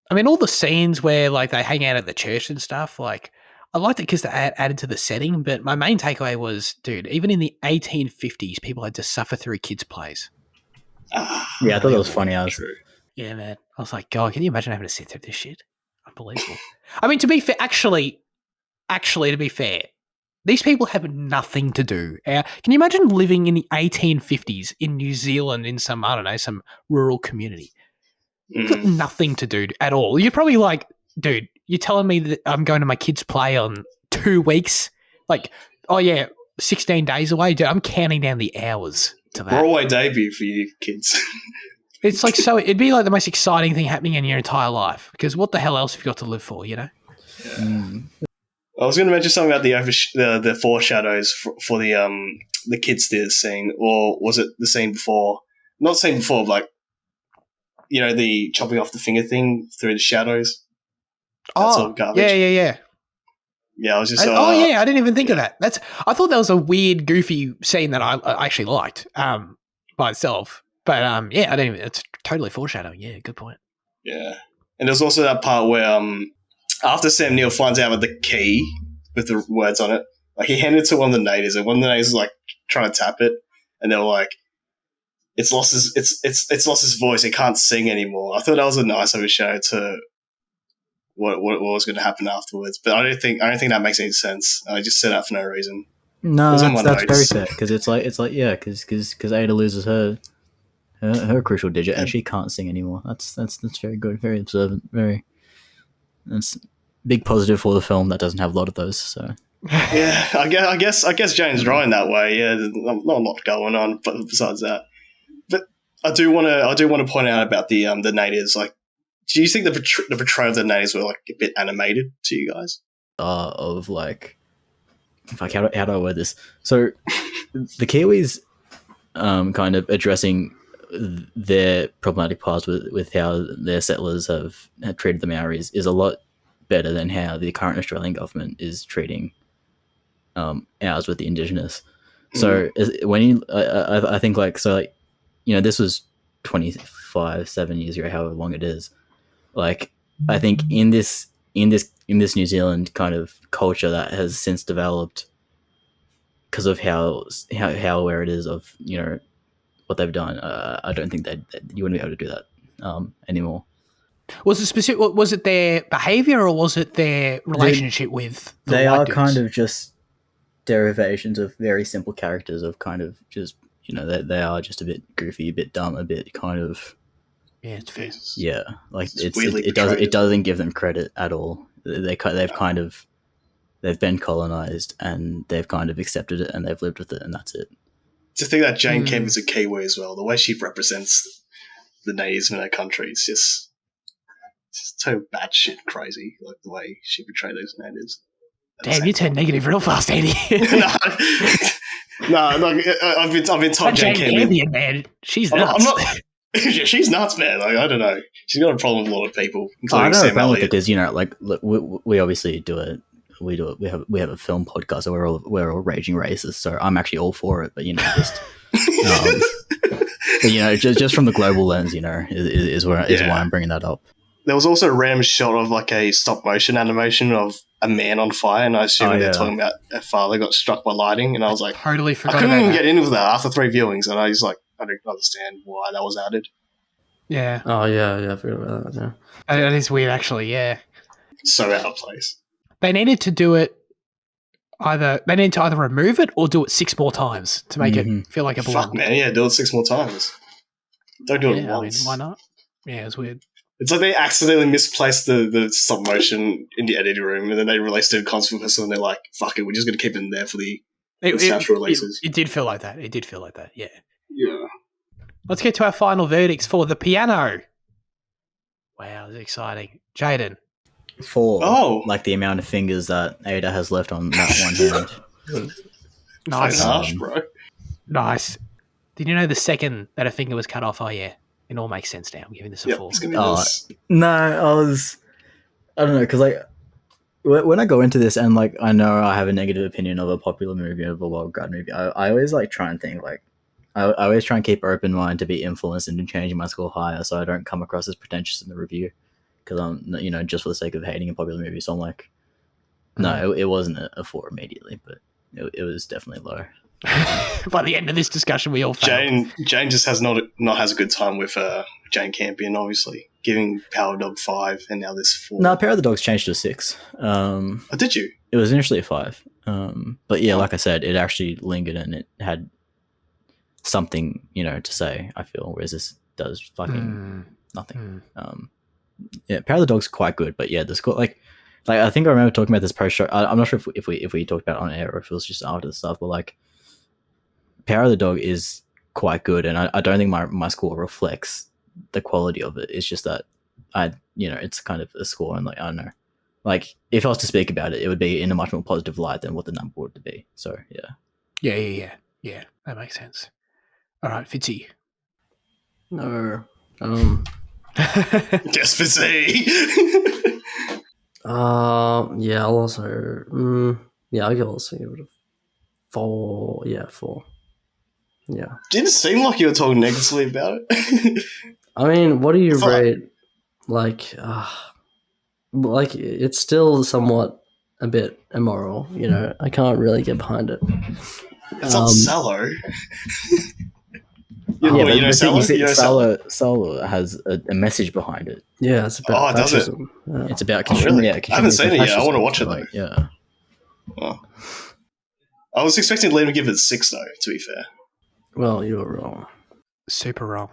I mean, all the scenes where like they hang out at the church and stuff. Like, I liked it because they added to the setting. But my main takeaway was, dude, even in the 1850s, people had to suffer through kids' plays. Yeah, I thought that was funny. True. Yeah, man. I was like, God, can you imagine having to sit through this shit? Unbelievable. I mean, to be fair, actually, to be fair, these people have nothing to do. Can you imagine living in the 1850s in New Zealand in some, I don't know, some rural community? You've got nothing to do at all. You're probably like, dude, you're telling me that I'm going to my kids' play on 2 weeks? Like, oh yeah, 16 days away? Dude, I'm counting down the hours to that. Broadway debut for you kids. It's like, so it'd be like the most exciting thing happening in your entire life, because what the hell else have you got to live for, you know? I was going to mention something about the foreshadows for the kids theatre scene, or was it the scene before? Not the scene before, like, you know, the chopping off the finger thing through the shadows. That's all garbage. Yeah. Yeah, I was just. I didn't even think of that. I thought that was a weird, goofy scene that I actually liked by itself. But yeah, I didn't even. It's totally foreshadowing. Yeah, good point. Yeah, and there's also that part where after Sam Neill finds out about the key with the words on it, like he handed it to one of the natives, and one of the natives was like trying to tap it, and they were like, "It's lost his voice. It can't sing anymore." I thought that was a nice overshadow to what was going to happen afterwards, but I don't think that makes any sense. I just said that for no reason. No, Those are my that's very notes. fair because it's like yeah, because Ada loses her crucial digit and she can't sing anymore. That's very good, very observant, that's a big positive for the film that doesn't have a lot of those. So Yeah, I guess Jane's right in that way. Yeah, there's not a lot going on, but besides that, but I do want to point out about the natives. Like, do you think the portrayal of the natives were like a bit animated to you guys? of like how do I word this? So the Kiwis kind of addressing their problematic past with how their settlers have treated the Maoris is a lot better than how the current Australian government is treating ours with the Indigenous. So when you, I think like, so like, you know, this was 7 years ago, however long it is. Like, I think in this New Zealand kind of culture that has since developed because of how aware it is of, you know, what they've done, I don't think that you wouldn't be able to do that anymore. Was it specific? Was it their behaviour or was it their relationship with the They white are dudes? kind of just derivations of very simple characters of kind of just, you know, they are just a bit goofy, a bit dumb, a bit kind of, Yeah, it's fair. yeah, like weirdly it portrayed. doesn't give them credit at all. They've been colonized and they've kind of accepted it and they've lived with it and that's it. To think that Jane Campion's a Kiwi as well, the way she represents the natives in her country, it's just so batshit crazy, like the way she portrayed those natives. Damn, you turned negative real fast, Andy. No, like I've been told Jane Campion, man, she's nuts. I'm not. She's nuts, man. Like, I don't know. She's got a problem with a lot of people, I including don't Sam know Elliott. because, you know, like look, we obviously do it. We have a film podcast, so we're all raging racists. So I'm actually all for it, but you know, just but, you know, just from the global lens, you know, is why I'm bringing that up. There was also a random shot of like a stop motion animation of a man on fire, and I assume they're talking about a father got struck by lightning, and I was like, Totally forgot I couldn't about even that. get into that after 3 viewings, and I was like, I don't understand why that was added. Yeah, Oh yeah, I forgot about that. Yeah. that is weird, actually. Yeah, So out of place. they needed to do it. They need to either remove it or do it 6 more times to make it feel like it belonged. Fuck, man, yeah, do it 6 more times. Don't do it Yeah, once. I mean, why not? Yeah, it's weird. It's like they accidentally misplaced the stop motion in the editing room, and then they released it in concert with and they're like, "Fuck it, we're just going to keep it in there for the theatrical releases." It did feel like that. It did feel like that. Yeah. Yeah. Let's get to our final verdicts for The Piano. Wow, this is exciting. Jaden. 4. Oh. Like the amount of fingers that Ada has left on that one hand. Nice. Harsh, bro. Nice. Did you know the second that a finger was cut off? Oh, yeah. It all makes sense now. I'm giving this a 4. It's going to be this. No, I don't know, because like when I go into this and like I know I have a negative opinion of a popular movie, of a well-grad movie, I always like try and think like I always try and keep an open mind to be influenced into changing my score higher, so I don't come across as pretentious in the review. Because I'm, you know, just for the sake of hating a popular movie, so I'm like, no, it wasn't a 4 immediately, but it was definitely low. By the end of this discussion, we all failed. Jane just has not has a good time with Jane Campion, obviously, giving Power Dog 5 and now this 4. No, Power of the Dogs changed to a 6. Oh, did you? It was initially a 5. But yeah, like I said, it actually lingered and it had something, you know, to say, I feel, whereas this does fucking nothing. Yeah, Power of the Dog's quite good, but yeah, the score, like I think I remember talking about this post-show. I'm not sure if we talked about it on air or if it was just after the stuff, but like Power of the Dog is quite good, and I don't think my score reflects the quality of it. It's just that it's kind of a score, and like I don't know, like if I was to speak about it, it would be in a much more positive light than what the number would be. So yeah, that makes sense. All right, Fitzy. No. Just for C. Yeah, I'll also. I'll give it a 4. Yeah, 4. Yeah. Didn't seem like you were talking negatively about it. I mean, what do you rate? Like it's still somewhat a bit immoral. You know, I can't really get behind it. It's not Sallow. Sallow has a message behind it. Yeah, it's about fascism. Does it? It's about really? I haven't seen it yet. I want to watch it though. Yeah. Well, I was expecting Liam to give it 6 though, to be fair. Well, you were wrong. Super wrong.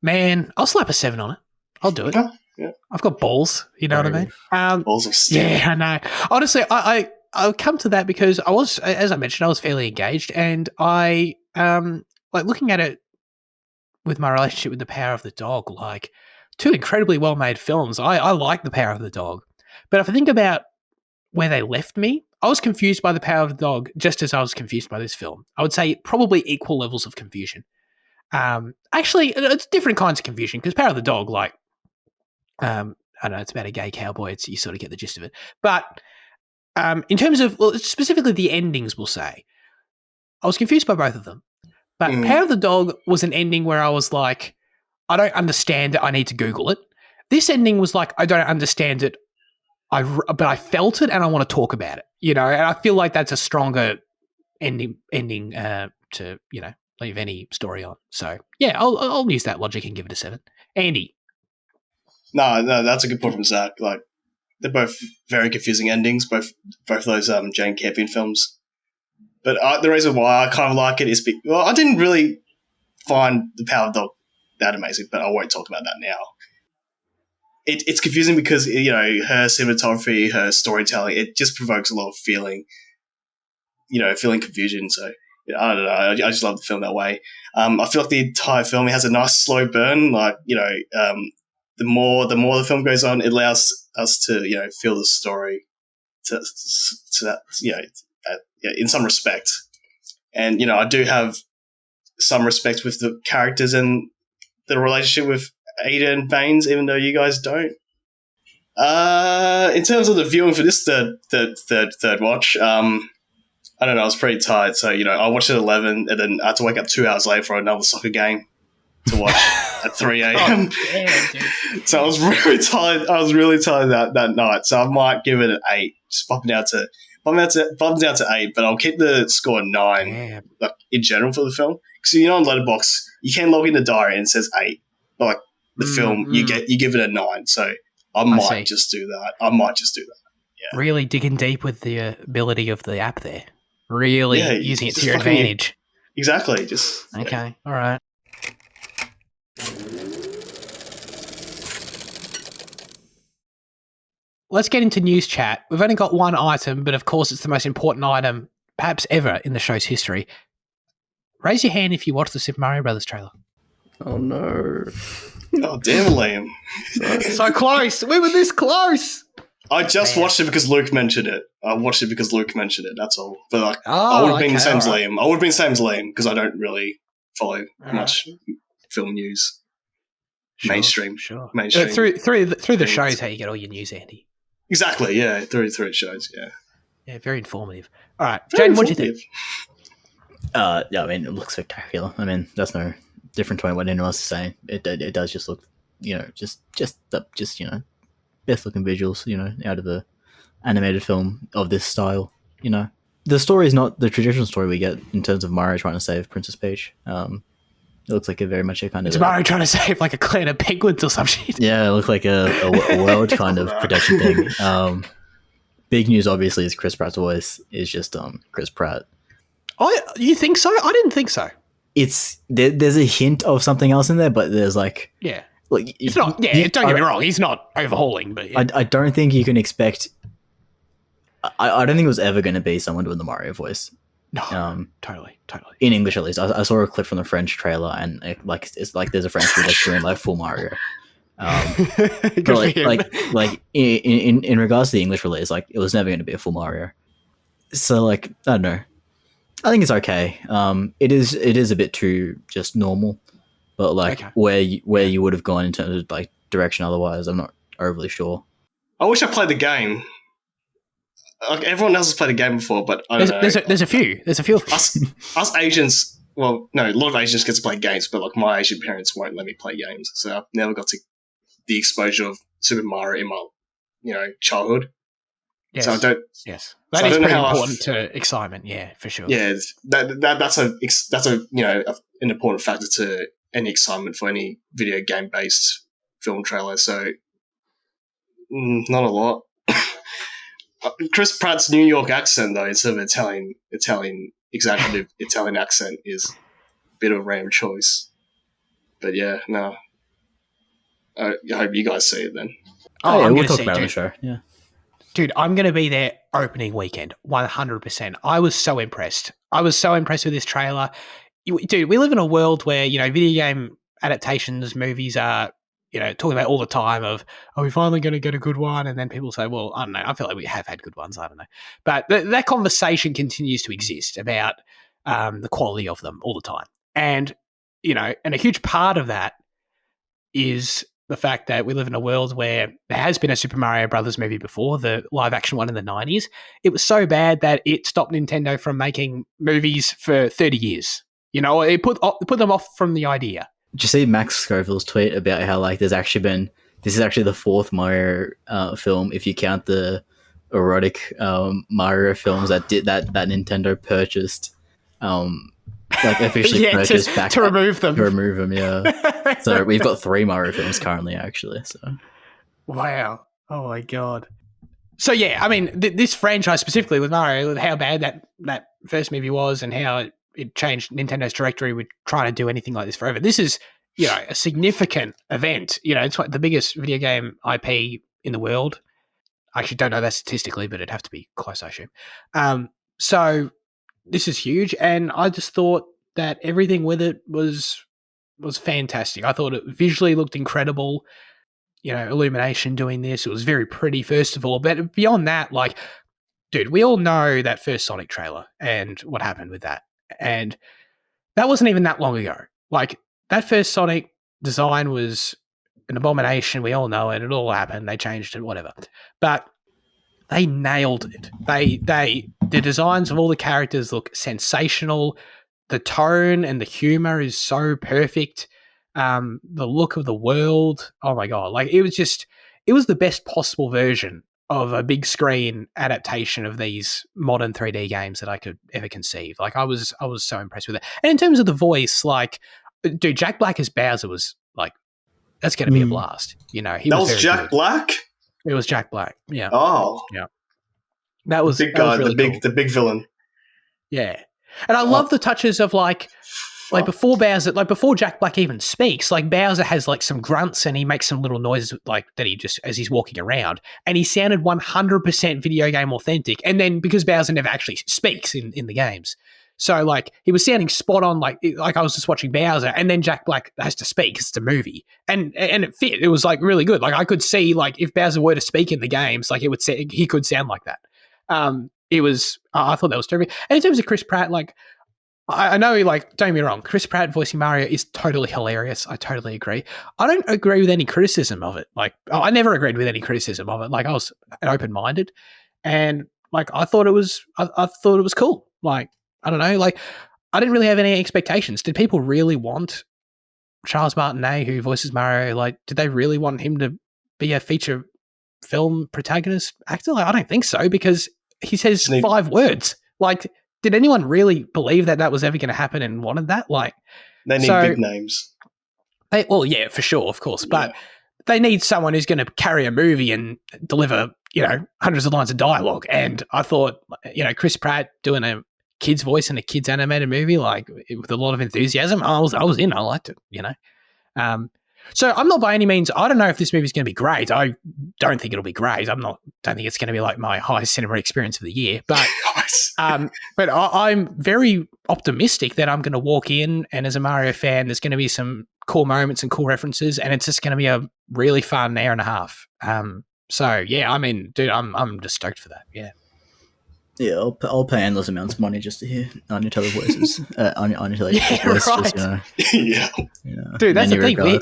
Man, I'll slap a 7 on it. I'll do it. Yeah. I've got balls, you know what I mean? Balls of steel. Yeah, I know. Honestly, I'll come to that because I was, as I mentioned, I was fairly engaged, and I like looking at it with my relationship with The Power of the Dog, like 2 incredibly well-made films. I like The Power of the Dog. But if I think about where they left me, I was confused by The Power of the Dog just as I was confused by this film. I would say probably equal levels of confusion. Actually, it's different kinds of confusion because Power of the Dog, like, I don't know, it's about a gay cowboy. You sort of get the gist of it. But in terms of specifically the endings, we'll say, I was confused by both of them. But Power of the Dog was an ending where I was like, I don't understand it. I need to Google it. This ending was like, I don't understand it, but I felt it and I want to talk about it. And I feel like that's a stronger ending to leave any story on. So yeah, I'll use that logic and give it a 7. Andy. No, that's a good point from Zach. Like, they're both very confusing endings, both of those Jane Campion films. But the reason why I kind of like it is I didn't really find The Power of the Dog that amazing, but I won't talk about that now. It's confusing because, her cinematography, her storytelling, it just provokes a lot of feeling confusion. So I don't know. I just love the film that way. I feel like the entire film, it has a nice slow burn. Like, the more the film goes on, it allows us to, feel the story to that, in some respect. And, I do have some respect with the characters and the relationship with Ada and Baines, even though you guys don't. In terms of the viewing for this third watch, I don't know, I was pretty tired. So, I watched it at 11 and then I had to wake up 2 hours later for another soccer game to watch at 3 a.m. So I was really tired. I was really tired that night. So I might give it an 8, just bump down to 8, but I'll keep the score 9, like, in general for the film. Because, on Letterboxd, you can log in the diary and it says 8. But, like, the film, you give it a 9. So I might just do that. Yeah. Really digging deep with the ability of the app there. Really using it to your advantage. Exactly. Okay. All right. Let's get into news chat. We've only got one item, but of course it's the most important item perhaps ever in the show's history. Raise your hand if you watched the Super Mario Brothers trailer. Oh, no. Oh, damn, Liam. So close. We were this close. I just watched it because Luke mentioned it. That's all. But I would have been the same as Liam. I would have been the same as Liam because I don't really follow much film news. Mainstream. Mainstream. Through the shows, how you get all your news, Andy. Exactly, yeah. Through the shows, yeah. Yeah, very informative. All right, Jane, what do you think? Yeah, I mean, it looks spectacular. I mean, that's no different to what anyone else is saying. It does just look, just best looking visuals, out of the animated film of this style. The story is not the traditional story we get in terms of Mario trying to save Princess Peach. It looks like very much a kind of... It's Mario trying to save like a clan of penguins or some shit. Yeah, it looks like a world kind of production thing. Big news, obviously, is Chris Pratt's voice is just Chris Pratt. Oh, you think so? I didn't think so. There's a hint of something else in there, but there's like... Yeah. Like, it's not... Yeah, don't get me wrong. He's not overhauling, but... Yeah. I don't think you can expect... I don't think it was ever going to be someone doing the Mario voice. No, totally. In English, at least. I saw a clip from the French trailer, and it's like there's a French dude that's doing like full Mario. But like in regards to the English release, like it was never going to be a full Mario. So like I don't know. I think it's okay. It is a bit too just normal, but like where you would have gone in terms of like direction otherwise, I'm not overly sure. I wish I played the game. Like, everyone else has played a game before, but I don't know. There's a few. There's a few. Us Asians, well, no, a lot of Asians get to play games, but like my Asian parents won't let me play games, so I've never got to the exposure of Super Mario in my, childhood. Yes. So I don't. Yes, that is pretty important to excitement. Yeah, for sure. Yeah, that's an important factor to any excitement for any video game based film trailer. So not a lot. Chris Pratt's New York accent, though, instead of Italian exaggerative Italian accent, is a bit of a random choice. But yeah, no. I hope you guys see it then. Oh, yeah, we'll talk about it on the show. Yeah, dude, I'm going to be there opening weekend, 100%. I was so impressed. With this trailer. Dude, we live in a world where video game adaptations, movies are. Talking about all the time of, are we finally going to get a good one? And then people say, well, I don't know. I feel like we have had good ones. I don't know. But that conversation continues to exist about the quality of them all the time. And, and a huge part of that is the fact that we live in a world where there has been a Super Mario Brothers movie before, the live action one in the 90s. It was so bad that it stopped Nintendo from making movies for 30 years. You know, it put them off from the idea. Did you see Max Scoville's tweet about how like this is actually the fourth Mario film if you count the erotic Mario films that Nintendo purchased, like officially purchased back to remove them. To remove them, yeah. So we've got 3 Mario films currently, actually. So wow, oh my god. So yeah, I mean, this franchise specifically with Mario, with how bad that first movie was, and how it changed Nintendo's trajectory with trying to do anything like this forever. This is, you know, a significant event. You know, it's the biggest video game IP in the world. I actually don't know that statistically, but it'd have to be close, I assume. So this is huge, and I just thought that everything with it was fantastic. I thought it visually looked incredible. You know, Illumination doing this, it was very pretty, first of all. But beyond that, like, dude, we all know that first Sonic trailer and what happened with that. And that wasn't even that long ago. Like, that first Sonic design was an abomination. We all know it. It all happened. They changed it, whatever. But they nailed it. The designs of all the characters look sensational. The tone and the humor is so perfect. The look of the world, oh my god! Like, it was the best possible version of a big screen adaptation of these modern 3D games that I could ever conceive. Like, I was so impressed with it. And in terms of the voice, like, dude, Jack Black as Bowser was like, that's going to be a blast. You know, that was Jack Black. It was Jack Black. Yeah. Oh, yeah. That was the big guy, really the big villain. Yeah, and I love the touches of like before Bowser, like before Jack Black even speaks, like Bowser has like some grunts and he makes some little noises like that he just as he's walking around, and he sounded 100% video game authentic. And then because Bowser never actually speaks in the games, so like he was sounding spot on, like I was just watching Bowser, and then Jack Black has to speak because it's a movie, and it fit. It was like really good. Like I could see like if Bowser were to speak in the games, like he could sound like that. It was I thought that was terrific. And in terms of Chris Pratt, like I know, like, don't get me wrong, Chris Pratt voicing Mario is totally hilarious. I totally agree. I don't agree with any criticism of it. Like, I never agreed with any criticism of it. Like, I was open-minded, and like I thought it was cool. Like, I don't know, like I didn't really have any expectations. Did people really want Charles Martinet, who voices Mario? Like, did they really want him to be a feature film protagonist actor? Like, I don't think so, because he says 5 words. Like, did anyone really believe that was ever going to happen and wanted that? Like, they need big names. Well, yeah, for sure, of course, but they need someone who's going to carry a movie and deliver, you know, hundreds of lines of dialogue. And I thought, you know, Chris Pratt doing a kid's voice in a kid's animated movie, like with a lot of enthusiasm, I was in. I liked it, you know. So I'm not by any means, I don't know if this movie's going to be great. I don't think it'll be great. Don't think it's going to be like my highest cinema experience of the year. But but I'm very optimistic that I'm going to walk in, and as a Mario fan, there's going to be some cool moments and cool references, and it's just going to be a really fun hour and a half. So yeah, I mean, dude, I'm just stoked for that. Yeah. Yeah, I'll pay endless amounts of money just to hear Anya Taylor voices. Anya Taylor's voice, right. just, you know, dude, that's the thing.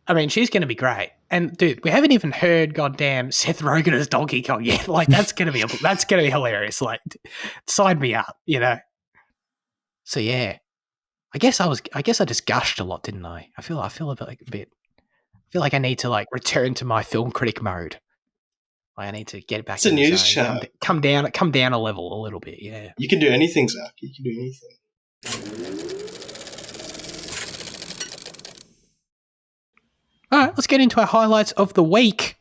I mean, she's going to be great. And dude, we haven't even heard goddamn Seth Rogen as Donkey Kong yet. Like, that's going to be hilarious. Like, sign me up, you know. So yeah, I guess I just gushed a lot, didn't I? I feel I feel like I need to like return to my film critic mode. Like, I need to get back. It's a news chat. Come down a level a little bit. Yeah. You can do anything, Zach. You can do anything. All right, let's get into our highlights of the week.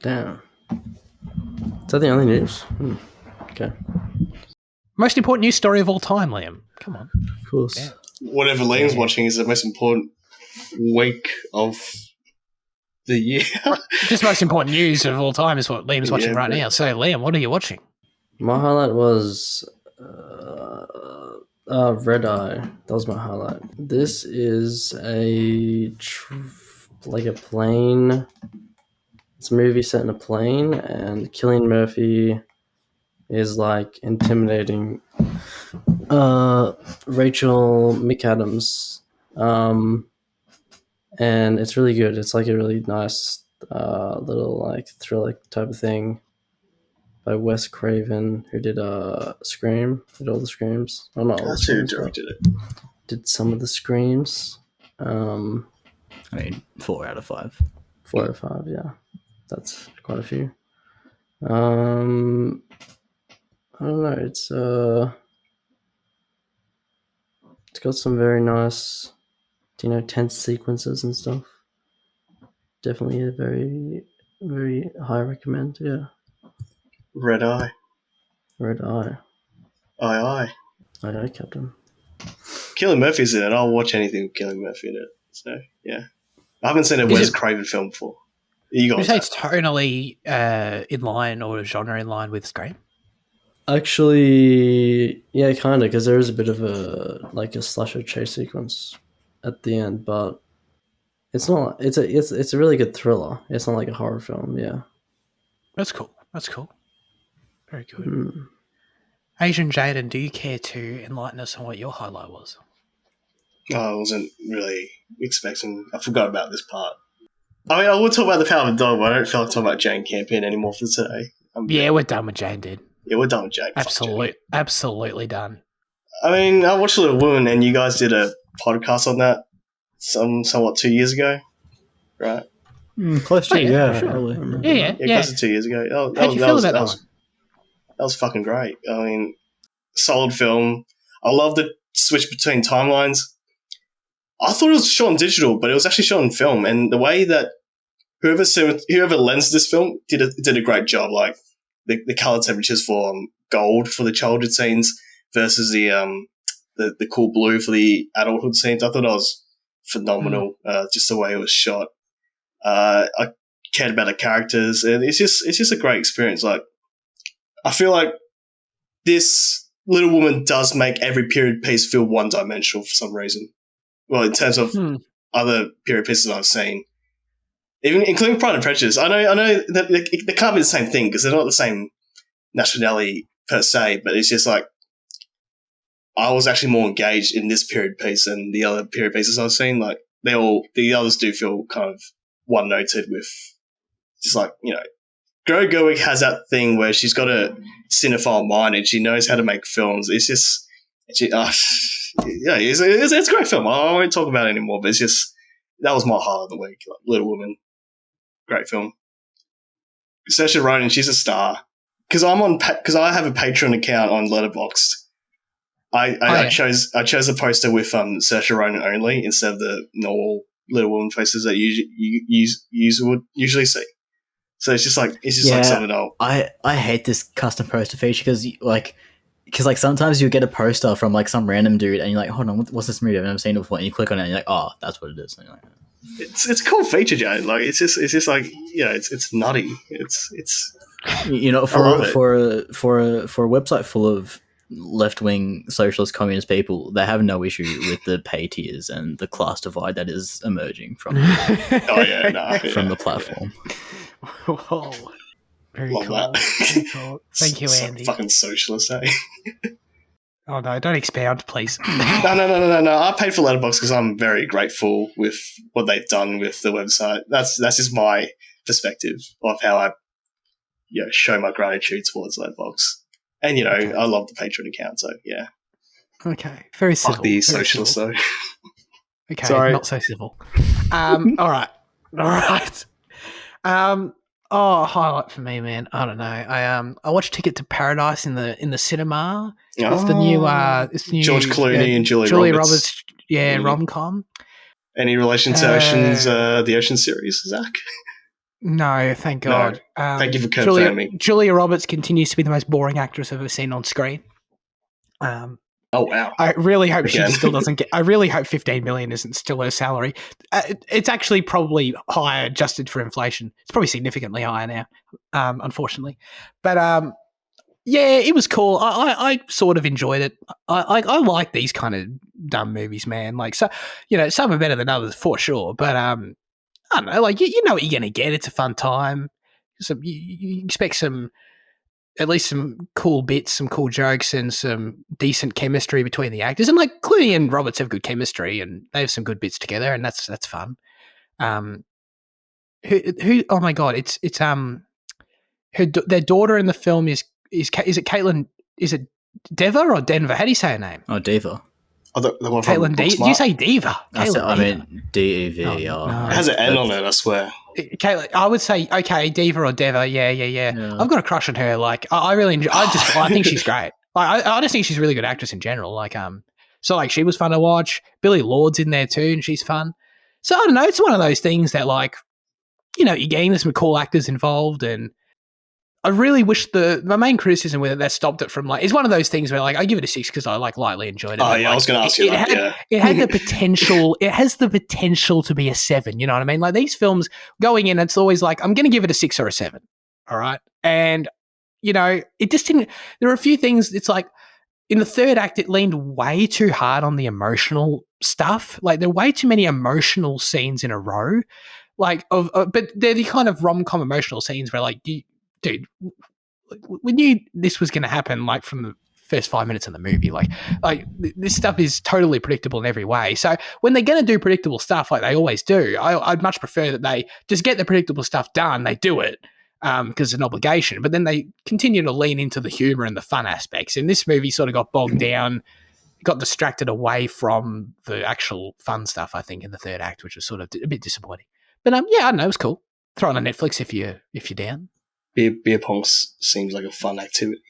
Damn. Is that the only news? Okay. Most important news story of all time, Liam. Come on. Of course. Yeah. Whatever Liam's watching is the most important week of the year. Just most important news of all time is what Liam's watching right now. So, Liam, what are you watching? My highlight was Red Eye. That was my highlight. This is like a plane. It's a movie set in a plane, and Cillian Murphy is like intimidating Rachel McAdams. and it's really good. It's like a really nice little like thriller type of thing by Wes Craven, who did Scream, did all the Screams. Oh, not all the That's who Screams, but directed it. did some of the Screams. I mean, 4 out of 5. 4 out of 5, yeah. That's quite a few. I don't know. It's got some very nice, tense sequences and stuff. Definitely a very, very high recommend. Yeah, Red Eye. Red Eye. Aye. Aye, Captain. Cillian Murphy's in it. I'll watch anything with Cillian Murphy in it. So, yeah. I haven't seen a Wes Craven film before. You Would you guys say have. it's tonally in line or genre in line with Scream? Actually, yeah, kind of, because there is a bit of a slasher chase sequence at the end, but it's not. It's a really good thriller. It's not like a horror film. Yeah. That's cool. Very good. Mm. Asian Jaden, do you care to enlighten us on what your highlight was? I wasn't really expecting. I forgot about this part. I mean, I would talk about the power of the dog, but I don't feel like talking about Jane Campion anymore for today. Yeah, we're done with Jane, dude. Yeah, we're done with Jane. Absolutely done. I mean, I watched Little Women, and you guys did a podcast on that somewhat 2 years ago, right? Close to, yeah, sure. Probably. Yeah. Close to 2 years ago. How'd you feel about that one? That was fucking great. I mean, solid film. I love the switch between timelines. I thought it was shot on digital, but it was actually shot on film, and the way that whoever lensed this film did a great job. Like the color temperatures for gold for the childhood scenes versus the cool blue for the adulthood scenes. I thought that was phenomenal. Just the way it was shot. I cared about the characters, and it's just a great experience. Like, I feel like this Little Woman does make every period piece feel one-dimensional for some reason. Well, in terms of other period pieces I've seen, even including Pride and Prejudice. I know that they can't be the same thing because they're not the same nationality per se, but it's just like I was actually more engaged in this period piece than the other period pieces I've seen. Like, the others do feel kind of one-noted with just like, Greta Gerwig has that thing where she's got a cinephile mind and she knows how to make films. It's just, it's a great film. I won't talk about it anymore, but it's just, that was my highlight of the week. Like, Little Woman, great film. Saoirse Ronan, she's a star. Because I have a Patreon account on Letterboxd. I chose a poster with Saoirse Ronan only instead of the normal Little Woman faces that you would usually see. So it's just like something else. I hate this custom poster feature because sometimes you get a poster from like some random dude and you're like, hold on, what's this movie? I've never seen it before, and you click on it and you're like, oh, that's what it is. And you're like, it's a cool feature, Jane. Like, it's just like, it's nutty. It's for a website full of left-wing socialist communist people, they have no issue with the pay tiers and the class divide that is emerging from from the platform. Whoa. Very Love cool. that. Very cool. Thank you, Andy. Fucking socialist, eh? Oh no, don't expound, please. No. I paid for Letterboxd because I'm very grateful with what they've done with the website. That's just my perspective of how I show my gratitude towards Letterboxd. And, I love the Patreon account, so yeah. Okay. Very civil. Fuck the socialists, though. Okay, Sorry. not so civil. All right. Highlight for me, man. I don't know. I watched Ticket to Paradise in the cinema. It's the new George Clooney and Julia Roberts. Rom-com. Any relation to the Ocean series, Zach? No, thank God. No. Thank you for confirming. Julia Roberts continues to be the most boring actress I've ever seen on screen. Oh wow! I really hope she still doesn't get. I really hope 15 million isn't still her salary. It's actually probably higher adjusted for inflation. It's probably significantly higher now, unfortunately. But yeah, it was cool. I sort of enjoyed it. I like these kind of dumb movies, man. Like, so some are better than others for sure. But I don't know. Like, you know what you're gonna get. It's a fun time. You expect at least some cool bits, some cool jokes, and some decent chemistry between the actors. And like Clooney and Roberts have good chemistry, and they have some good bits together, and that's fun. who? Oh my god, it's their daughter in the film is it Caitlin? Is it Deva or Denver? How do you say her name? Oh, Diva. Oh, the one from Caitlin D. Did you say Diva? I Caitlin Diva. mean D-E-V-E-R. Oh, no. It has an N on it, I swear. Caitlin, I would say okay, Diva or Deva. Yeah. I've got a crush on her. Like I really enjoy. I think she's great. I just think she's a really good actress in general. Like so like she was fun to watch. Billy Lord's in there too, and she's fun. So I don't know. It's one of those things that like, you know, you're getting some cool actors involved, and I really wish my main criticism with it that stopped it from like is one of those things where like I give it a 6 because I like lightly enjoyed it. Oh but, yeah, like, I was going to ask you that. It had the potential. It has the potential to be a 7. You know what I mean? Like these films going in, it's always like I'm going to give it a 6 or a 7. All right, and you know it just didn't. There are a few things. It's like in the third act, it leaned way too hard on the emotional stuff. Like there are way too many emotional scenes in a row. Like but they're the kind of rom-com emotional scenes where like dude, we knew this was going to happen like from the first 5 minutes of the movie. Like this stuff is totally predictable in every way. So when they're going to do predictable stuff like they always do, I'd much prefer that they just get the predictable stuff done. They do it because it's an obligation, but then they continue to lean into the humor and the fun aspects. And this movie sort of got bogged down, got distracted away from the actual fun stuff, I think, in the third act, which was sort of a bit disappointing. But yeah, I don't know, it was cool. Throw it on Netflix if you're down. Beer pong seems like a fun activity.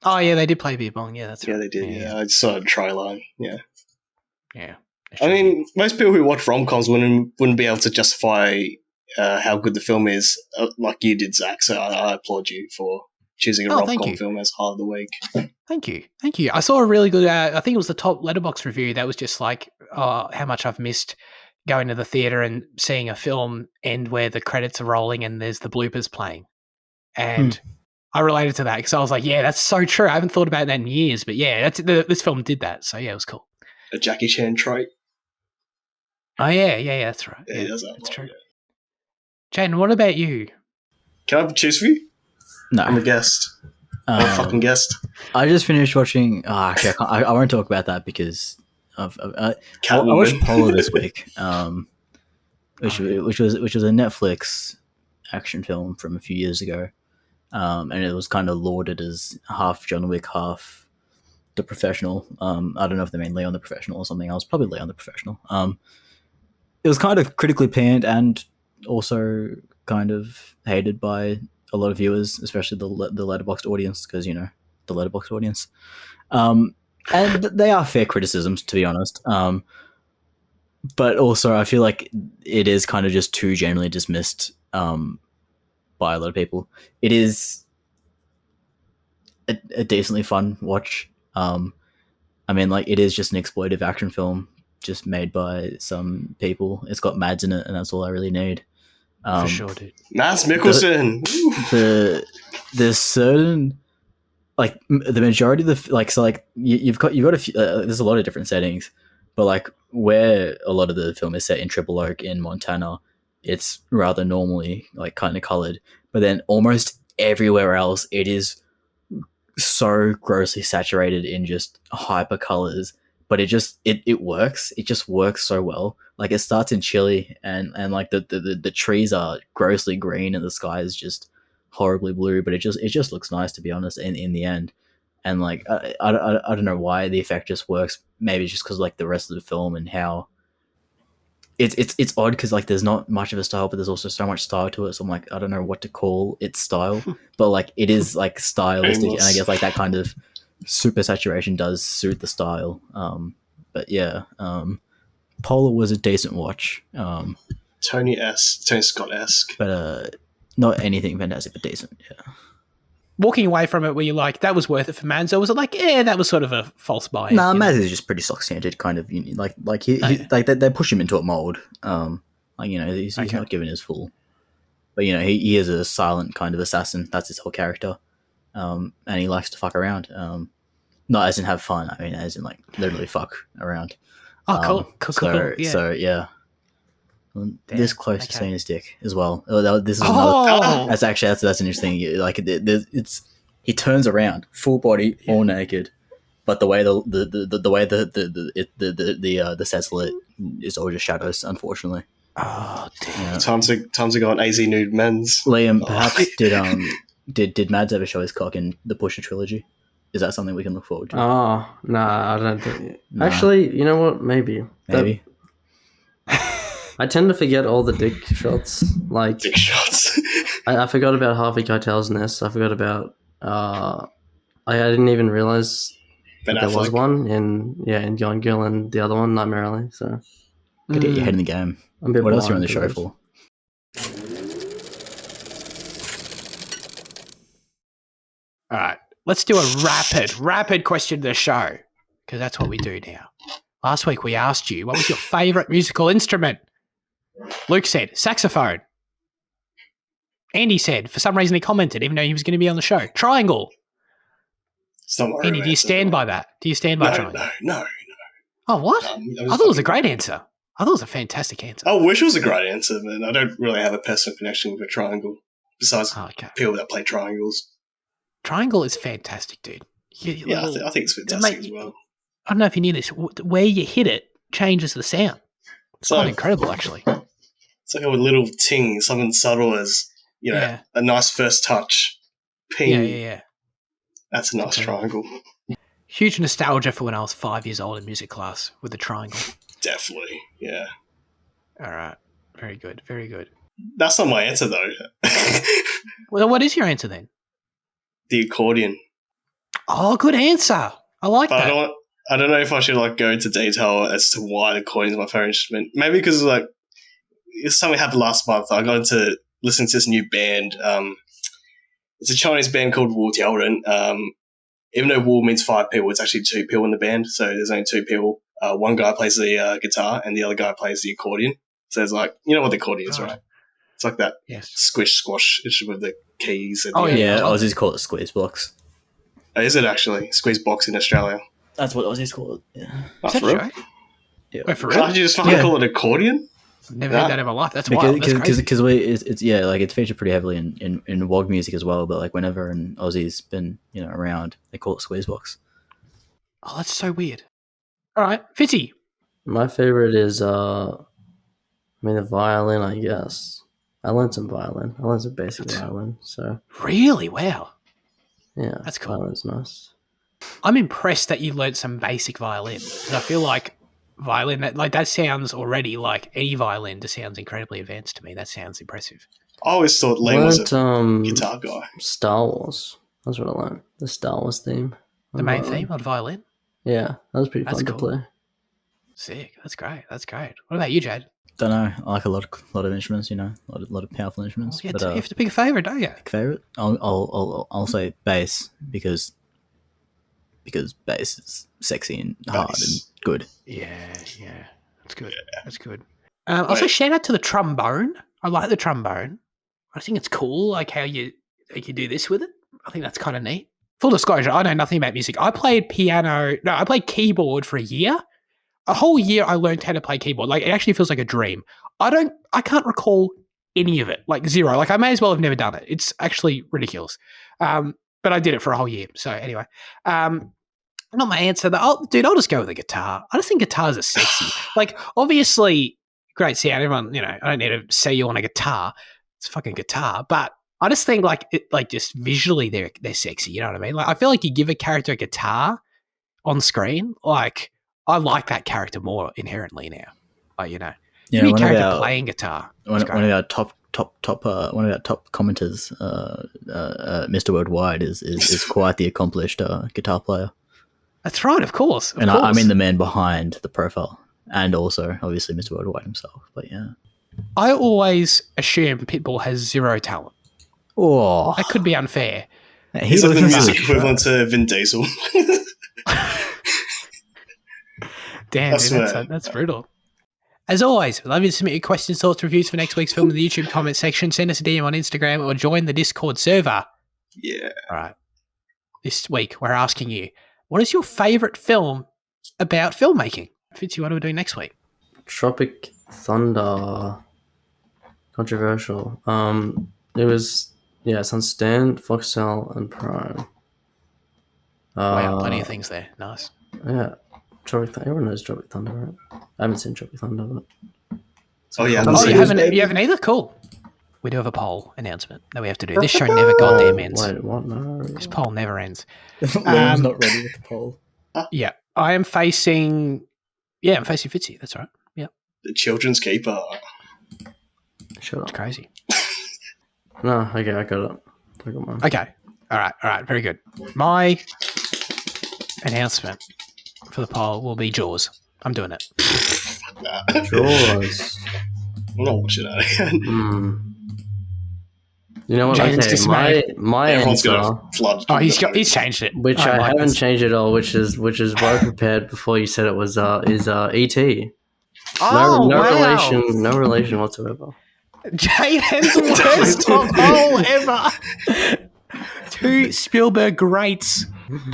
Oh yeah, they did play beer pong. Yeah, that's right. Yeah, they did. Yeah, I saw a trailer. Yeah. I mean, most people who watch rom-coms wouldn't be able to justify how good the film is like you did, Zach. So I applaud you for choosing a rom-com film as Heart of the Week. Thank you. I saw a really good. I think it was the top Letterboxd review that was just like, how much I've missed going to the theater and seeing a film end where the credits are rolling and there's the bloopers playing. And I related to that because I was like, yeah, that's so true. I haven't thought about that in years, but yeah, this film did that. So yeah, it was cool. A Jackie Chan trait. Oh yeah, that's right. Yeah, he does that. That's true. Jaden, what about you? Can I choose for you? No. I'm a guest. I'm a fucking guest. I just finished watching. Actually, I won't talk about that because I watched Polo this week, which was a Netflix action film from a few years ago, and it was kind of lauded as half John Wick, half The Professional. I don't know if they mean Leon the Professional or something else. Probably Leon the Professional. It was kind of critically panned and also kind of hated by a lot of viewers, especially the Letterboxd audience, because the Letterboxd audience. And they are fair criticisms, to be honest. But also, I feel like it is kind of just too generally dismissed by a lot of people. It is a decently fun watch. I mean, like, it is just an exploitive action film just made by some people. It's got Mads in it, and that's all I really need. For sure, dude. Mads Mikkelsen. There's certain, like, the majority of the you've got a few, there's a lot of different settings, but like where a lot of the film is set in Triple Oak in Montana, it's rather normally like kind of colored, but then almost everywhere else it is so grossly saturated in just hyper colors. But it works. It just works so well. Like, it starts in Chile, and like the trees are grossly green, and the sky is just horribly blue. But it just looks nice, to be honest. In the end, and like I don't know why the effect just works. Maybe it's just because like the rest of the film and how it's odd because like there's not much of a style, but there's also so much style to it. So I'm like, I don't know what to call its style, but like it is like stylistic, and I guess like that kind of super saturation does suit the style. But yeah, Polar was a decent watch. Tony Scott-esque. But not anything fantastic, but decent. Yeah. Walking away from it, were you like, that was worth it for Mads, or was it like, yeah, that was sort of a false buy? Nah, Mads is just pretty stock standard, kind of. Like they push him into a mold. He's not given his full. But he is a silent kind of assassin. That's his whole character. And he likes to fuck around. Not as in have fun. I mean, as in like literally fuck around. Oh, cool. Yeah. So yeah. This close to seeing his dick as well. This is another. That's interesting. Like he turns around, full body, all naked, but the way the set lit is all just shadows, unfortunately. Oh, damn. Yeah. Time to go on AZ Nude Men's. Liam, Oh. perhaps did Mads ever show his cock in the Pusher trilogy? Is that something we can look forward to? Oh, nah, I don't think. Nah. Actually, you know what? Maybe. Maybe. I tend to forget all the dick shots. Like, Dick shots. I forgot about Harvey Keitel's nest. I forgot about. I didn't even realize Ben that there was Affleck. one in Gone Girl and the other one, Nightmare Alley. So Gotta get your head in the game. I'm a bit What else are you on blind the to show those. for? All right, let's do a rapid question of the show, because that's what we do now. Last week we asked you, what was your favourite musical instrument? Luke said, saxophone. Andy said, for some reason he commented, even though he was going to be on the show, triangle. It's not my Andy, do you stand by that? Do you stand by triangle? No. Oh, what? I I thought it was a great answer. I thought it was a fantastic answer. I wish it was a great answer, but I don't really have a personal connection with a triangle. Besides Oh, okay. people that play triangles. Triangle is fantastic, dude. Yeah, I think it's fantastic as well. I don't know if you knew this. Where you hit it changes the sound. It's So- quite incredible, actually. It's like a little ting, something subtle as, Yeah. a nice first touch. Ping. Yeah. That's a nice Okay. triangle. Huge nostalgia for when I was 5 years old in music class with the triangle. Definitely. Yeah. All right. Very good. Very good. That's not my answer, though. Well, what is your answer then? The accordion. Oh, good answer. I like But that. I don't know if I should go into detail as to why the accordion is my favorite instrument. Maybe because it's something happened last month. I got into listening to this new band. It's a Chinese band called Wu Tiaoren. Even though Wu means 5 people, it's actually 2 people in the band. So there's only 2 people. One guy plays the guitar and the other guy plays the accordion. So it's you know what the accordion is, right? It's like that Yes. squish squash issue with the keys. And Oh, the, Yeah, Aussies call it squeeze blocks. Is it actually? Squeeze box in Australia. That's what Aussies call it. Yeah. Oh, Is that for real? a joke? Yeah. Wait, for real? Can't you just fucking Yeah. call it accordion? Never Nah. heard that in my life. That's wild. That's crazy. Because it's it's featured pretty heavily in WOG music as well. But whenever an Aussie's been around, they call it squeeze box. Oh, that's so weird. All right. Fitzy. My favorite is the violin, I guess. I learned some violin. I learned some basic violin. So Really? Wow. yeah, That's cool. Violin's nice. I'm impressed that you learnt some basic violin. 'Cause I feel like violin, that sounds already like any violin just sounds incredibly advanced to me. That sounds impressive. I always thought Liam was a Learned guitar guy. Star Wars. That's what I learned. The Star Wars theme. The on main violin. theme on violin? Yeah, that was pretty That's fun to cool. play. Sick. That's great. That's great. What about you, Jade? Don't know. I like a lot of instruments. A lot of powerful instruments. You But have to pick a favourite, don't you? favorite, I'll say bass because bass is sexy and hard and Bass. good. Yeah. That's good. That's good. Also, shout out to the trombone. I like the trombone. I think it's cool, like how you do this with it. I think that's kind of neat. Full disclosure, I know nothing about music. I played keyboard for a year. A whole year I learned how to play keyboard. It actually feels like a dream. I can't recall any of it. Zero. I may as well have never done it. It's actually ridiculous. But I did it for a whole year. So anyway, not my answer. I'll just go with the guitar. I just think guitars are sexy. Obviously, great sound. Everyone, I don't need to say you on a guitar. It's a fucking guitar. But I just think just visually they're sexy. You know what I mean? I feel like you give a character a guitar on screen, I like that character more inherently now. Give me a character playing guitar. One of our top commenters, Mr. Worldwide, is quite the accomplished guitar player. That's right, of course. Of course. I mean the man behind the profile, and also obviously Mr. Worldwide himself. But yeah, I always assume Pitbull has zero talent. oh, That could be unfair. He's like the listens to music equivalent to Vin Diesel. Damn, I dude, swear. that's brutal. As always, we'd love you to submit your questions, thoughts, reviews for next week's film in the YouTube comment section. Send us a DM on Instagram or join the Discord server. Yeah. All right. This week, we're asking you, what is your favourite film about filmmaking? Fitzy, what are we doing next week? Tropic Thunder. Controversial. It was it's on Stan, Foxtel, and Prime. Wow, plenty of things there. Nice. Yeah, Tropic Thunder. Everyone knows Tropic Thunder, right? I haven't seen Tropic Thunder, but Oh, yeah. Oh, you Cheers, haven't? baby. You haven't either? Cool. We do have a poll announcement that we have to do. This show never goddamn ends. Wait, what? No. This poll never ends. Liam's not ready with the poll. Yeah, I am facing. Yeah, I'm facing Fitzy. That's right. Yeah, The Children's Keeper. Shut it's up. crazy. No, okay, I got it. I got mine. Okay. All right. Very good. My announcement for the poll will be Jaws. I'm doing it. Nah. Jaws. I'm not watching that again. You know what? Jaden's Okay, dismayed. my Everyone's answer, going to flood. Oh, he's changed it. which I like haven't this. changed at all, which is well prepared before you said it was is E.T. Oh, no wow. relation whatsoever. Jaden's worst poll ever. Two Spielberg greats.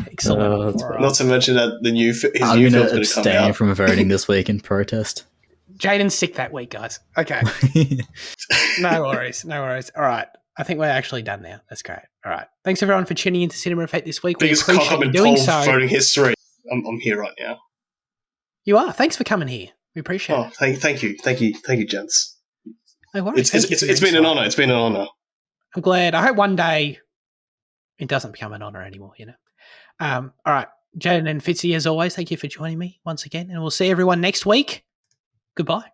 Excellent. That's All right. Not to mention that his I'm new going film's to going to come abstain out. from voting this week in protest. Jaden's sick that week, guys. Okay. No worries. All right. I think we're actually done now. That's great. All right. Thanks everyone for tuning into Cinema Effect this week. We Biggest cock up appreciate you in doing poll so. voting history. I'm here right now. You are. Thanks for coming here. We appreciate Oh, it. thank you, gents. No worries. Thank you for your It's been an insight. honor. It's been an honor. I'm glad. I hope one day it doesn't become an honor anymore, you know. All right. Jaden and Fitzy, as always, thank you for joining me once again. And we'll see everyone next week. Goodbye.